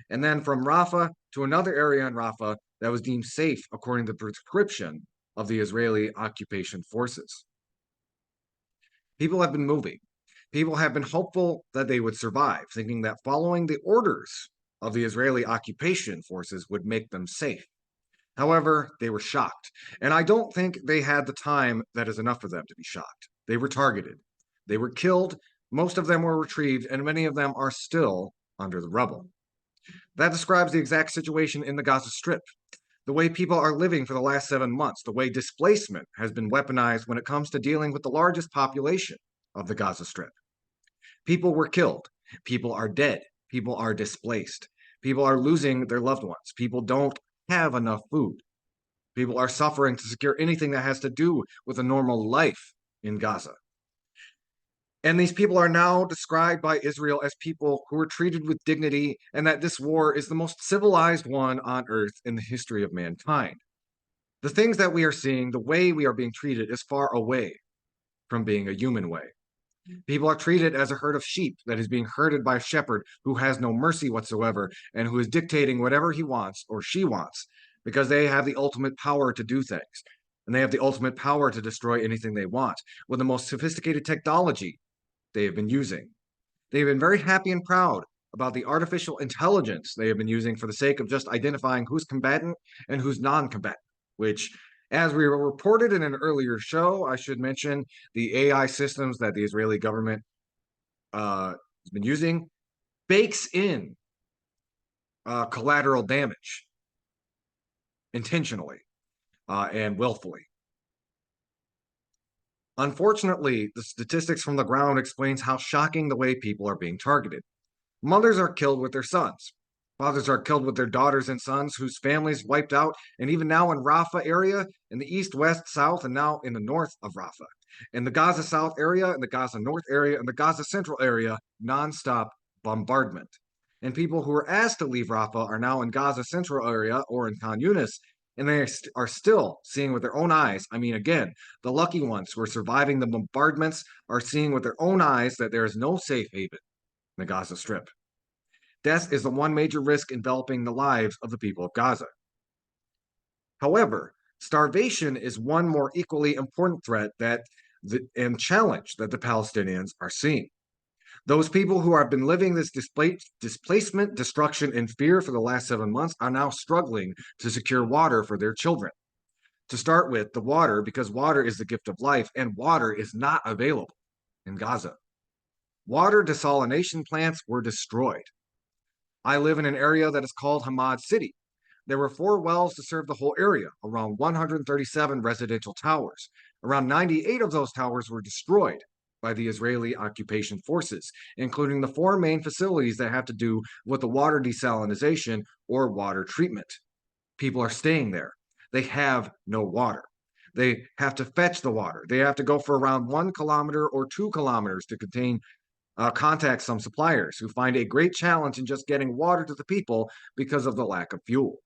and then from Rafah to another area in Rafah that was deemed safe according to the prescription of the Israeli occupation forces. People have been moving. People have been hopeful that they would survive, thinking that following the orders of the Israeli occupation forces would make them safe. However, they were shocked, and I don't think they had the time that is enough for them to be shocked. They were targeted. They were killed. Most of them were retrieved, and many of them are still under the rubble. That describes the exact situation in the Gaza Strip. The way people are living for the last 7 months, the way displacement has been weaponized when it comes to dealing with the largest population of the Gaza Strip. People were killed. People are dead. People are displaced. People are losing their loved ones. People don't have enough food. People are suffering to secure anything that has to do with a normal life in Gaza. And these people are now described by Israel as people who were treated with dignity, and that this war is the most civilized one on earth in the history of mankind. The things that we are seeing, the way we are being treated, is far away from being a human way. People are treated as a herd of sheep that is being herded by a shepherd who has no mercy whatsoever and who is dictating whatever he wants or she wants because they have the ultimate power to do things. And they have the ultimate power to destroy anything they want with the most sophisticated technology they have been using. They've been very happy and proud about the artificial intelligence they have been using for the sake of just identifying who's combatant and who's non-combatant, which, as we reported in an earlier show, I should mention the AI systems that the Israeli government has been using bakes in collateral damage intentionally and willfully. Unfortunately, the statistics from the ground explains how shocking the way people are being targeted. Mothers are killed with their sons. Fathers are killed with their daughters and sons whose families wiped out, and even now in Rafah area, in the east, west, south, and now in the north of Rafah. In the Gaza South area, in the Gaza North area, and the Gaza Central area, nonstop bombardment. And people who were asked to leave Rafah are now in Gaza Central area or in Khan Yunis, and they are still seeing with their own eyes. I mean, again, the lucky ones who are surviving the bombardments are seeing with their own eyes that there is no safe haven in the Gaza Strip. Death is the one major risk enveloping the lives of the people of Gaza. However, starvation is one more equally important threat and challenge that the Palestinians are seeing. Those people who have been living this displacement, destruction, and fear for the last 7 months are now struggling to secure water for their children. To start with, the water, because water is the gift of life, and water is not available in Gaza. Water desalination plants were destroyed. I live in an area that is called Hamad City. There were 4 wells to serve the whole area, around 137 residential towers. Around 98 of those towers were destroyed. by the Israeli occupation forces, including the four main facilities that have to do with the water desalination or water treatment. People are staying there. They have no water. They have to fetch the water. They have to go for around 1 kilometer or 2 kilometers to contact some suppliers who find a great challenge in just getting water to the people because of the lack of fuel.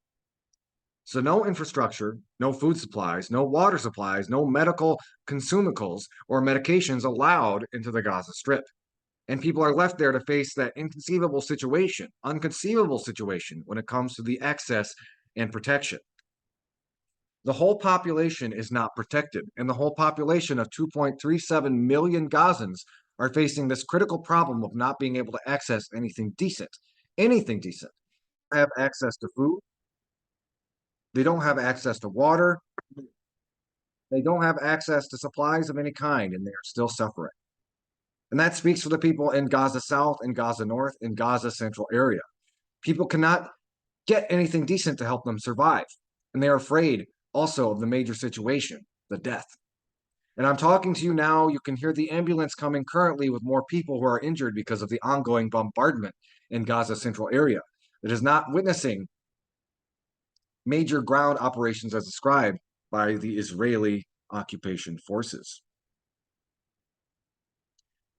So, no infrastructure, no food supplies, no water supplies, no medical consumicals or medications allowed into the Gaza Strip. And people are left there to face that unconceivable situation when it comes to the access and protection. The whole population is not protected, and the whole population of 2.37 million Gazans are facing this critical problem of not being able to access anything decent. Anything decent. They have access to food. They don't have access to water. They don't have access to supplies of any kind, and they are still suffering. And that speaks for the people in Gaza South, in Gaza North, in Gaza Central area. People cannot get anything decent to help them survive. And they are afraid also of the major situation, the death. And I'm talking to you now. You can hear the ambulance coming currently with more people who are injured because of the ongoing bombardment in Gaza Central area. It is not witnessing major ground operations as described by the Israeli occupation forces.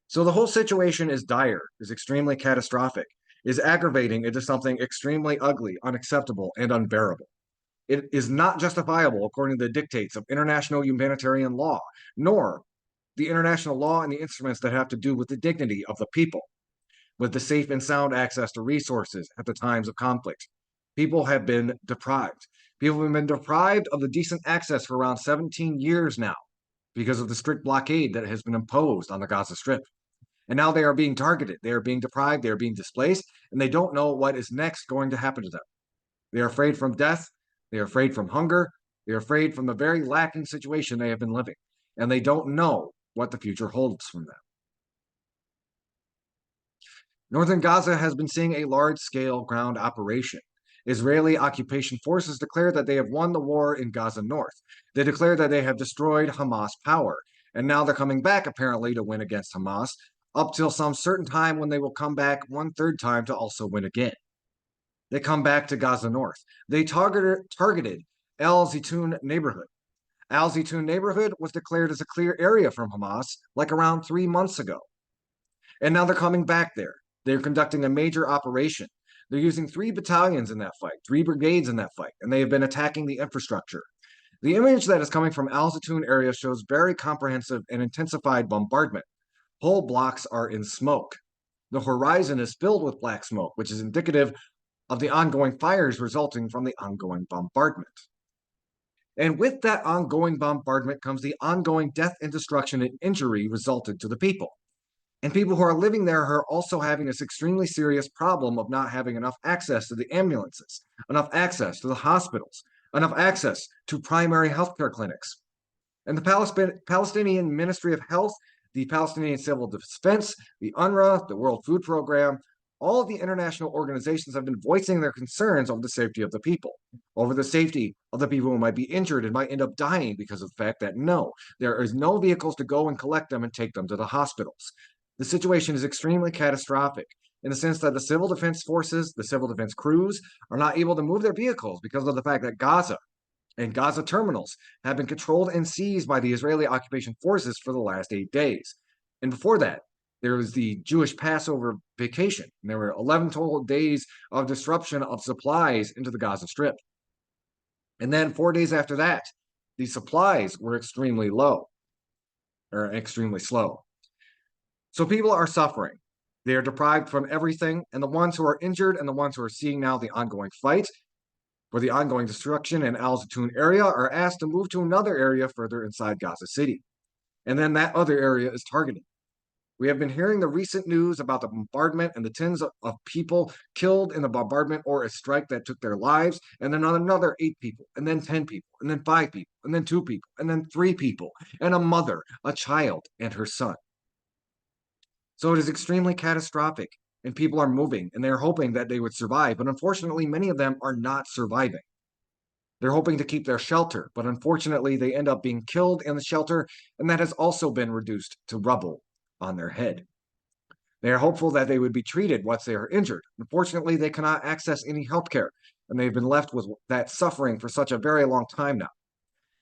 So the whole situation is dire, is extremely catastrophic, is aggravating into something extremely ugly, unacceptable, and unbearable. It is not justifiable according to the dictates of international humanitarian law, nor the international law and the instruments that have to do with the dignity of the people, with the safe and sound access to resources at the times of conflict. People have been deprived. People have been deprived of the decent access for around 17 years now because of the strict blockade that has been imposed on the Gaza Strip. And now they are being targeted. They are being deprived. They are being displaced, and they don't know what is next going to happen to them. They are afraid from death. They are afraid from hunger. They are afraid from the very lacking situation they have been living, and they don't know what the future holds from them. Northern Gaza has been seeing a large-scale ground operation. Israeli occupation forces declare that they have won the war in Gaza North. They declare that they have destroyed Hamas power, and now they're coming back apparently to win against Hamas, up till some certain time when they will come back one third time to also win again. They come back to Gaza North. They targeted Al Zitoun neighborhood. Al Zitoun neighborhood was declared as a clear area from Hamas like around 3 months ago. And now they're coming back there. They're conducting a major operation. They're using 3 battalions in that fight, 3 brigades in that fight, and they have been attacking the infrastructure. The image that is coming from Al Zitoun area shows very comprehensive and intensified bombardment. Whole blocks are in smoke. The horizon is filled with black smoke, which is indicative of the ongoing fires resulting from the ongoing bombardment. And with that ongoing bombardment comes the ongoing death and destruction and injury resulted to the people. And people who are living there are also having this extremely serious problem of not having enough access to the ambulances, enough access to the hospitals, enough access to primary healthcare clinics. And the Palestinian Ministry of Health, the Palestinian Civil Defense, the UNRWA, the World Food Program, all of the international organizations have been voicing their concerns over the safety of the people, over the safety of the people who might be injured and might end up dying because of the fact that no, there is no vehicles to go and collect them and take them to the hospitals. The situation is extremely catastrophic in the sense that the civil defense forces, the civil defense crews, are not able to move their vehicles because of the fact that Gaza and Gaza terminals have been controlled and seized by the Israeli occupation forces for the last 8 days. And before that, there was the Jewish Passover vacation. And there were 11 total days of disruption of supplies into the Gaza Strip. And then 4 days after that, the supplies were extremely low or extremely slow. So people are suffering. They are deprived from everything. And the ones who are injured and the ones who are seeing now the ongoing fight for the ongoing destruction in Al Zitoun area are asked to move to another area further inside Gaza City. And then that other area is targeted. We have been hearing the recent news about the bombardment and the tens of people killed in the bombardment or a strike that took their lives, and then another 8 people, and then 10 people, and then 5 people, and then 2 people, and then 3 people, and a mother, a child, and her son. So it is extremely catastrophic, and people are moving, and they're hoping that they would survive, but unfortunately, many of them are not surviving. They're hoping to keep their shelter, but unfortunately, they end up being killed in the shelter, and that has also been reduced to rubble. on their head. They are hopeful that they would be treated once they are injured. Unfortunately, they cannot access any health care, and they've been left with that suffering for such a very long time now.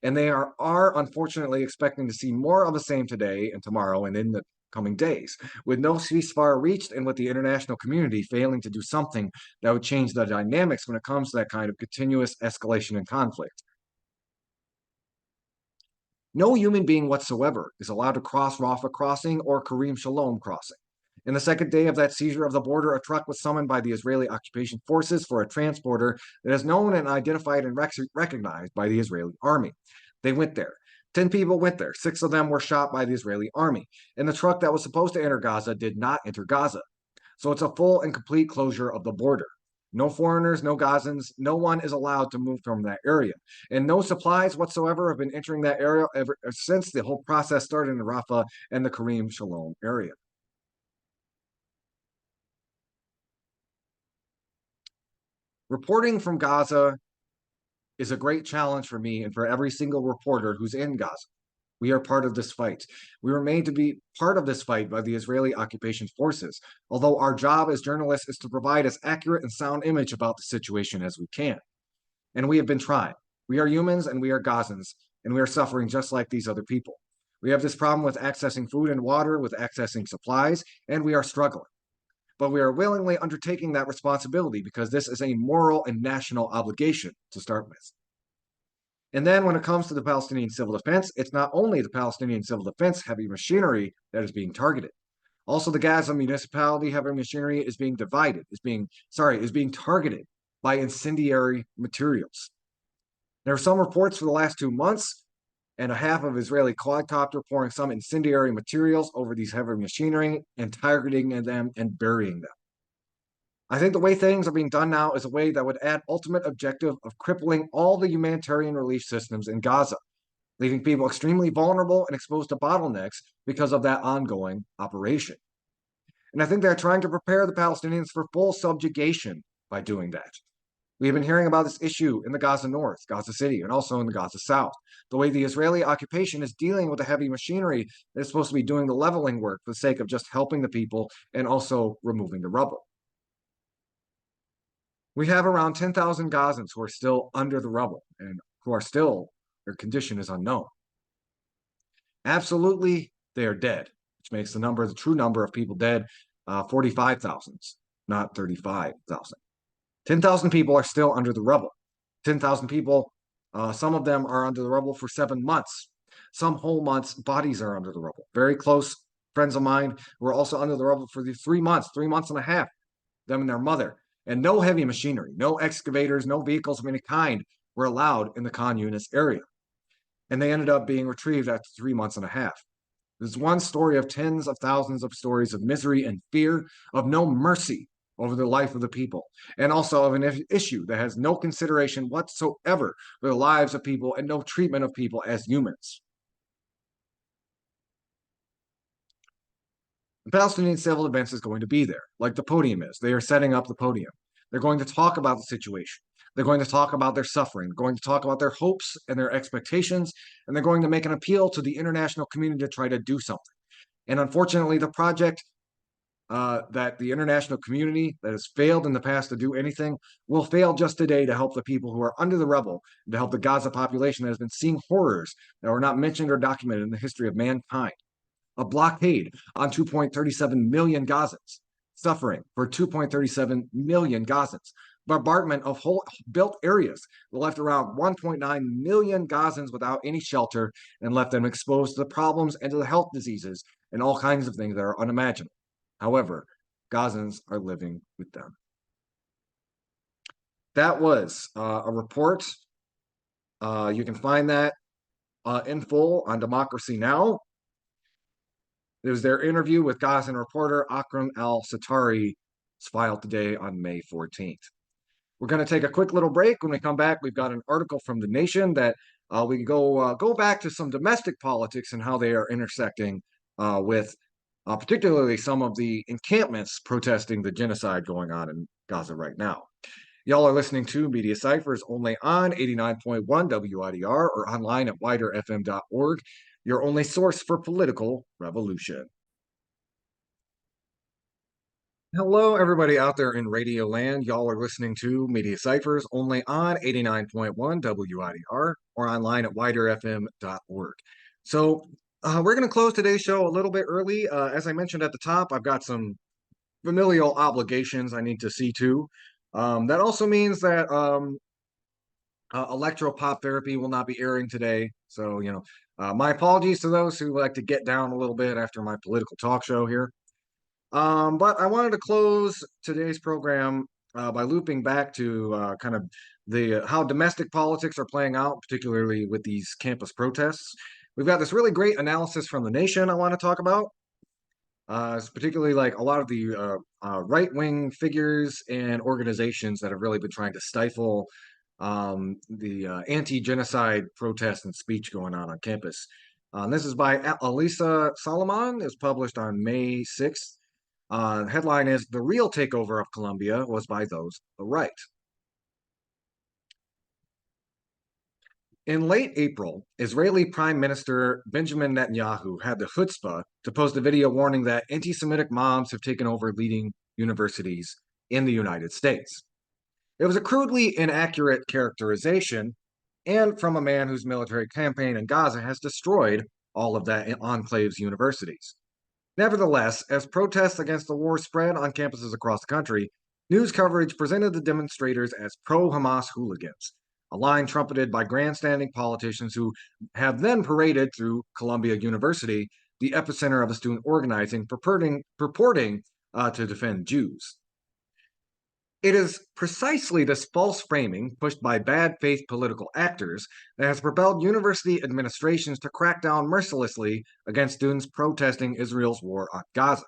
And they are unfortunately expecting to see more of the same today and tomorrow and in the coming days, with no ceasefire reached and with the international community failing to do something that would change the dynamics when it comes to that kind of continuous escalation and conflict. No human being whatsoever is allowed to cross Rafah crossing or Karim Shalom crossing. In the second day of that seizure of the border, a truck was summoned by the Israeli occupation forces for a transporter that is known and identified and recognized by the Israeli army. They went there. 10 people went there. 6 of them were shot by the Israeli army. And the truck that was supposed to enter Gaza did not enter Gaza. So it's a full and complete closure of the border. No foreigners, no Gazans, no one is allowed to move from that area. And no supplies whatsoever have been entering that area ever since the whole process started in Rafah and the Karim Shalom area. Reporting from Gaza is a great challenge for me and for every single reporter who's in Gaza. We are part of this fight. We were made to be part of this fight by the Israeli occupation forces, although our job as journalists is to provide as accurate and sound image about the situation as we can. And we have been trying. We are humans and we are Gazans, and we are suffering just like these other people. We have this problem with accessing food and water, with accessing supplies, and we are struggling. But we are willingly undertaking that responsibility because this is a moral and national obligation to start with. And then when it comes to the Palestinian civil defense, it's not only the Palestinian civil defense heavy machinery that is being targeted. Also, the Gaza municipality heavy machinery is being targeted by incendiary materials. There are some reports for the last 2 months and a half of Israeli quadcopter pouring some incendiary materials over these heavy machinery and targeting them and burying them. I think the way things are being done now is a way that would add ultimate objective of crippling all the humanitarian relief systems in Gaza, leaving people extremely vulnerable and exposed to bottlenecks because of that ongoing operation. And I think they're trying to prepare the Palestinians for full subjugation by doing that. We have been hearing about this issue in the Gaza North, Gaza City, and also in the Gaza South. The way the Israeli occupation is dealing with the heavy machinery that is supposed to be doing the leveling work for the sake of just helping the people and also removing the rubble. We have around 10,000 Gazans who are still under the rubble and who are still, their condition is unknown. Absolutely, they are dead, which makes the true number of people dead 45,000, not 35,000. 10,000 people are still under the rubble. 10,000 people, some of them are under the rubble for 7 months. Some whole months, bodies are under the rubble. Very close friends of mine were also under the rubble for the 3 months and a half, them and their mother. And no heavy machinery, no excavators, no vehicles of any kind were allowed in the Khan Yunis area. And they ended up being retrieved after 3 months and a half. There's one story of tens of thousands of stories of misery and fear, of no mercy over the life of the people, and also of an issue that has no consideration whatsoever for the lives of people and no treatment of people as humans. The Palestinian civil defense is going to be there, like the podium is. They are setting up the podium. They're going to talk about the situation. They're going to talk about their suffering. They're going to talk about their hopes and their expectations, and they're going to make an appeal to the international community to try to do something. And unfortunately, the project that the international community that has failed in the past to do anything will fail just today to help the people who are under the rubble, to help the Gaza population that has been seeing horrors that were not mentioned or documented in the history of mankind. A blockade on 2.37 million Gazans, suffering for 2.37 million Gazans, bombardment of whole built areas that left around 1.9 million Gazans without any shelter and left them exposed to the problems and to the health diseases and all kinds of things that are unimaginable. However, Gazans are living with them. That was a report. You can find that in full on Democracy Now! It was their interview with Gazan reporter Akram al-Satari, filed today on May 14th. We're going to take a quick little break. When we come back, we've got an article from The Nation that we can go back to some domestic politics and how they are intersecting with particularly some of the encampments protesting the genocide going on in Gaza right now. Y'all are listening to Media Cyphers only on 89.1 WIDR or online at widerfm.org, your only source for political revolution. Hello, everybody out there in Radio Land. Y'all are listening to Media Cyphers only on 89.1 WIDR or online at widerfm.org. We're going to close today's show a little bit early. As I mentioned at the top, I've got some familial obligations I need to see to. That also means that electro-pop therapy will not be airing today. My apologies to those who like to get down a little bit after my political talk show here. But I wanted to close today's program by looping back to kind of the how domestic politics are playing out, particularly with these campus protests. We've got this really great analysis from The Nation I want to talk about. It's particularly like a lot of the right-wing figures and organizations that have really been trying to stifle the anti-genocide protest and speech going on campus. This is by Alisa Solomon. It's published on May 6th. Headline is "The Real Takeover of Colombia Was by Those on the Right." In late April, Israeli Prime Minister Benjamin Netanyahu had the chutzpah to post a video warning that anti-Semitic mobs have taken over leading universities in the United States. It was a crudely inaccurate characterization, and from a man whose military campaign in Gaza has destroyed all of that enclave's universities. Nevertheless, as protests against the war spread on campuses across the country, news coverage presented the demonstrators as pro-Hamas hooligans, a line trumpeted by grandstanding politicians who have then paraded through Columbia University, the epicenter of a student organizing purporting to defend Jews. It is precisely this false framing pushed by bad faith political actors that has propelled university administrations to crack down mercilessly against students protesting Israel's war on Gaza.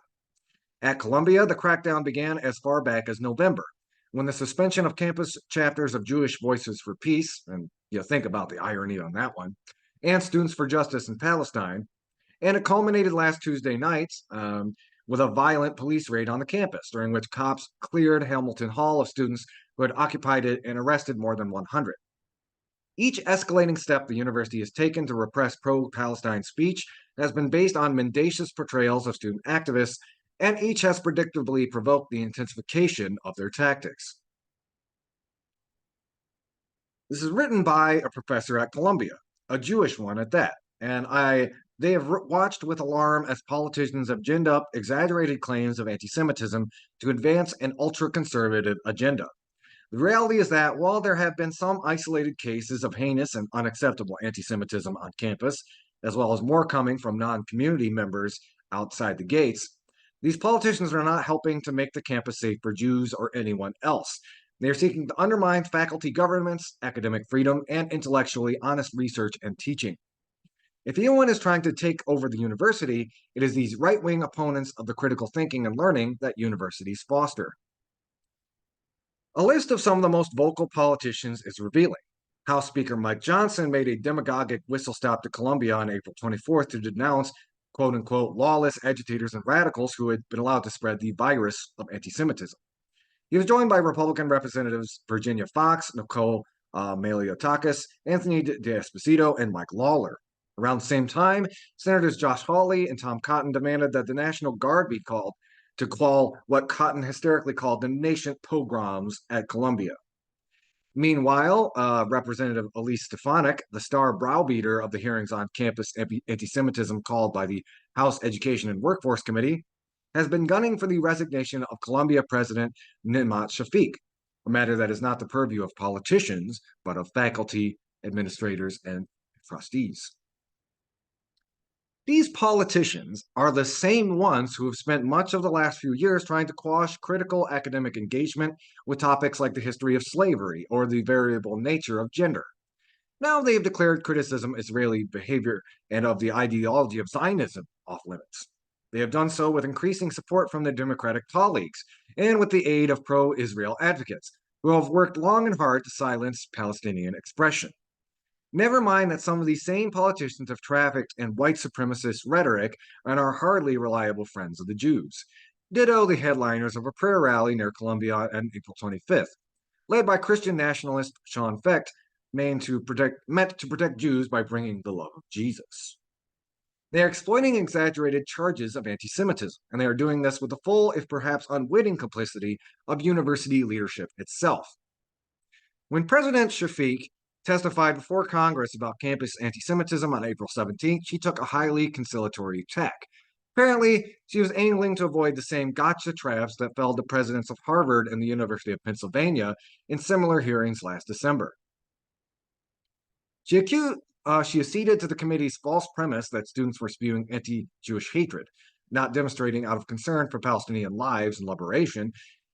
At Columbia, the crackdown began as far back as November, when the suspension of campus chapters of Jewish Voices for Peace, and you think about the irony on that one, and Students for Justice in Palestine, and it culminated last Tuesday night with a violent police raid on the campus, during which cops cleared Hamilton Hall of students who had occupied it and arrested more than 100. Each escalating step the university has taken to repress pro-Palestine speech has been based on mendacious portrayals of student activists, and each has predictably provoked the intensification of their tactics. This is written by a professor at Columbia, a Jewish one at that, and they have watched with alarm as politicians have ginned up exaggerated claims of anti-Semitism to advance an ultra-conservative agenda. The reality is that while there have been some isolated cases of heinous and unacceptable anti-Semitism on campus, as well as more coming from non-community members outside the gates, these politicians are not helping to make the campus safe for Jews or anyone else. They are seeking to undermine faculty governance, academic freedom, and intellectually honest research and teaching. If anyone is trying to take over the university, it is these right-wing opponents of the critical thinking and learning that universities foster. A list of some of the most vocal politicians is revealing. House Speaker Mike Johnson made a demagogic whistle stop to Columbia on April 24th to denounce quote-unquote lawless agitators and radicals who had been allowed to spread the virus of anti-Semitism. He was joined by Republican Representatives Virginia Foxx, Nicole Maliotakis, Anthony D'Esposito, and Mike Lawler. Around the same time, Senators Josh Hawley and Tom Cotton demanded that the National Guard be called to quell what Cotton hysterically called the nascent pogroms at Columbia. Meanwhile, Representative Elise Stefanik, the star browbeater of the hearings on campus anti-Semitism called by the House Education and Workforce Committee, has been gunning for the resignation of Columbia President Nimat Shafiq, a matter that is not the purview of politicians, but of faculty, administrators, and trustees. These politicians are the same ones who have spent much of the last few years trying to quash critical academic engagement with topics like the history of slavery or the variable nature of gender. Now they have declared criticism of Israeli behavior and of the ideology of Zionism off limits. They have done so with increasing support from their Democratic colleagues and with the aid of pro-Israel advocates who have worked long and hard to silence Palestinian expression. Never mind that some of these same politicians have trafficked in white supremacist rhetoric and are hardly reliable friends of the Jews. Ditto the headliners of a prayer rally near Columbia on April 25th, led by Christian nationalist Sean Fecht, meant to protect Jews by bringing the love of Jesus. They are exploiting exaggerated charges of anti Semitism, and they are doing this with the full, if perhaps unwitting, complicity of university leadership itself. When President Shafiq testified before Congress about campus anti Semitism on April 17th, she took a highly conciliatory tack. Apparently, she was angling to avoid the same gotcha traps that felled the presidents of Harvard and the University of Pennsylvania in similar hearings last December. She acceded to the committee's false premise that students were spewing anti-Jewish hatred, not demonstrating out of concern for Palestinian lives and liberation,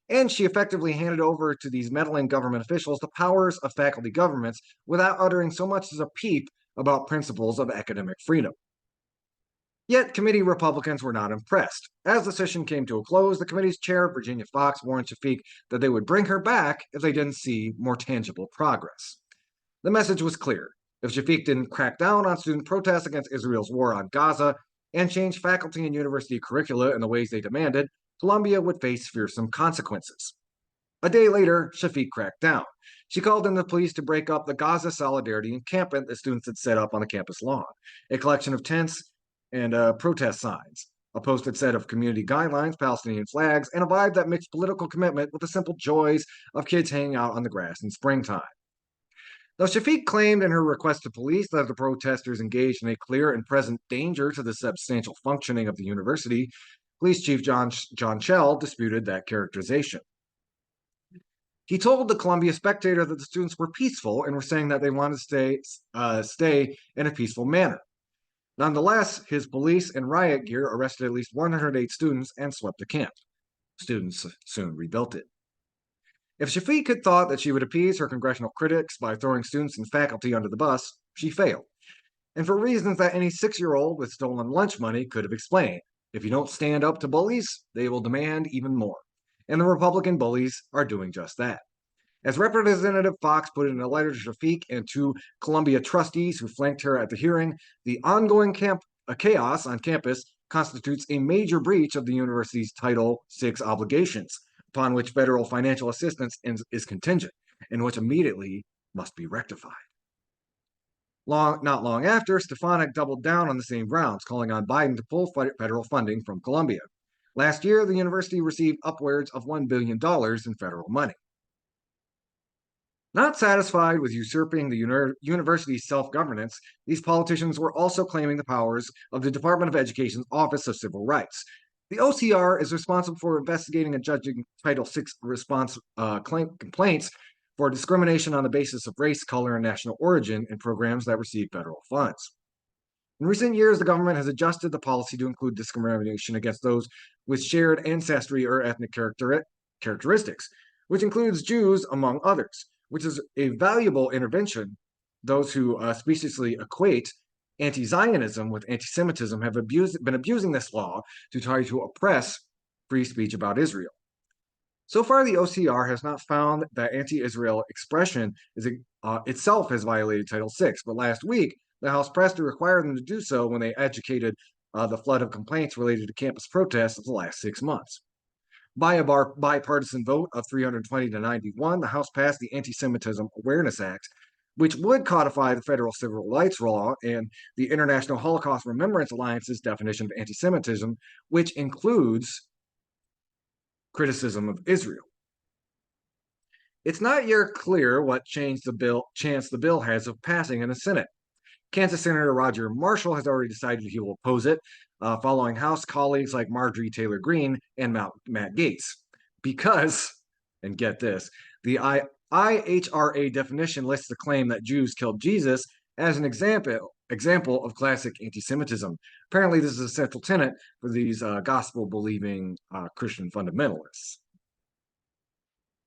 and she effectively handed over to these meddling government officials the powers of faculty governments without uttering so much as a peep about principles of academic freedom. Yet, committee Republicans were not impressed. As the session came to a close, the committee's chair, Virginia Fox, warned Shafiq that they would bring her back if they didn't see more tangible progress. The message was clear. If Shafiq didn't crack down on student protests against Israel's war on Gaza and change faculty and university curricula in the ways they demanded, Columbia would face fearsome consequences. A day later, Shafiq cracked down. She called in the police to break up the Gaza Solidarity encampment that students had set up on the campus lawn, a collection of tents and protest signs, a posted set of community guidelines, Palestinian flags, and a vibe that mixed political commitment with the simple joys of kids hanging out on the grass in springtime. Though Shafiq claimed in her request to police that the protesters engaged in a clear and present danger to the substantial functioning of the university, Police Chief John Chell disputed that characterization. He told the Columbia Spectator that the students were peaceful and were saying that they wanted to stay in a peaceful manner. Nonetheless, his police and riot gear arrested at least 108 students and swept the camp. Students soon rebuilt it. If Shafiq had thought that she would appease her congressional critics by throwing students and faculty under the bus, she failed. And for reasons that any 6-year-old with stolen lunch money could have explained. If you don't stand up to bullies, they will demand even more. And the Republican bullies are doing just that. As Representative Fox put it in a letter to Shafiq and to Columbia trustees who flanked her at the hearing, the ongoing chaos on campus constitutes a major breach of the university's Title VI obligations, upon which federal financial assistance is contingent, and which immediately must be rectified. Not long after, Stefanik doubled down on the same grounds, calling on Biden to pull federal funding from Columbia. Last year, the university received upwards of $1 billion in federal money. Not satisfied with usurping the university's self-governance, these politicians were also claiming the powers of the Department of Education's Office of Civil Rights. The OCR is responsible for investigating and judging Title VI complaints for discrimination on the basis of race, color, and national origin in programs that receive federal funds. In recent years, the government has adjusted the policy to include discrimination against those with shared ancestry or ethnic characteristics, which includes Jews, among others, which is a valuable intervention. Those who speciously equate anti-Zionism with anti-Semitism have been abusing this law to try to oppress free speech about Israel. So far, the OCR has not found that anti-Israel expression itself has violated Title VI, but last week, the House pressed to require them to do so when they educated the flood of complaints related to campus protests of the last 6 months. By a bipartisan vote of 320 to 91, the House passed the Anti-Semitism Awareness Act, which would codify the federal civil rights law and the International Holocaust Remembrance Alliance's definition of anti-Semitism, which includes criticism of Israel. It's not yet clear what chance the bill has of passing in the Senate. Kansas Senator Roger Marshall has already decided he will oppose it, following House colleagues like Marjorie Taylor Greene and Matt Gaetz. Because, and get this, the IHRA definition lists the claim that Jews killed Jesus as an example of classic anti-Semitism. Apparently, this is a central tenet for these gospel-believing Christian fundamentalists.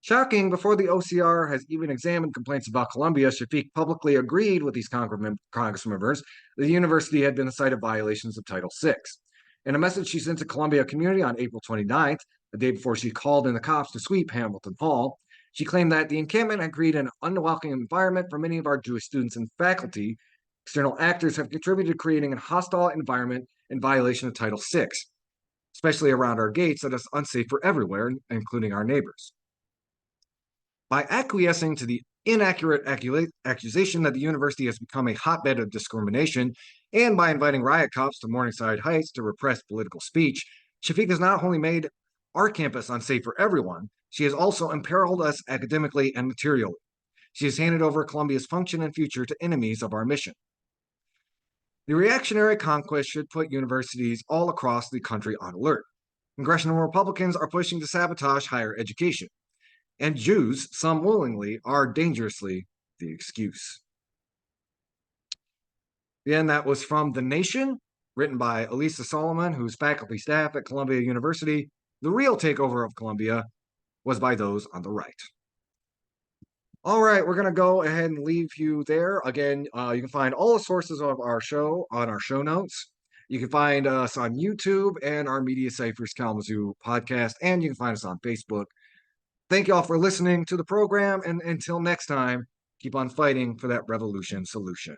Shocking, before the OCR has even examined complaints about Columbia, Shafiq publicly agreed with these Congress members that the university had been the site of violations of Title VI. In a message she sent to Columbia community on April 29th, the day before she called in the cops to sweep Hamilton Hall, she claimed that the encampment had created an unwelcoming environment for many of our Jewish students and faculty. External actors have contributed to creating a hostile environment in violation of Title VI, especially around our gates that is unsafe for everywhere, including our neighbors. By acquiescing to the inaccurate accusation that the university has become a hotbed of discrimination, And by inviting riot cops to Morningside Heights to repress political speech, Shafiq has not only made our campus unsafe for everyone, she has also imperiled us academically and materially. She has handed over Columbia's function and future to enemies of our mission. The reactionary conquest should put universities all across the country on alert. Congressional Republicans are pushing to sabotage higher education, and Jews, some willingly, are dangerously the excuse. Again, that was from The Nation, written by Elisa Solomon, who's faculty staff at Columbia University. The real takeover of Columbia was by those on the right. All right, we're going to go ahead and leave you there. Again, you can find all the sources of our show on our show notes. You can find us on YouTube and our Media Cyphers Kalamazoo podcast, and you can find us on Facebook. Thank you all for listening to the program, and until next time, keep on fighting for that revolution solution.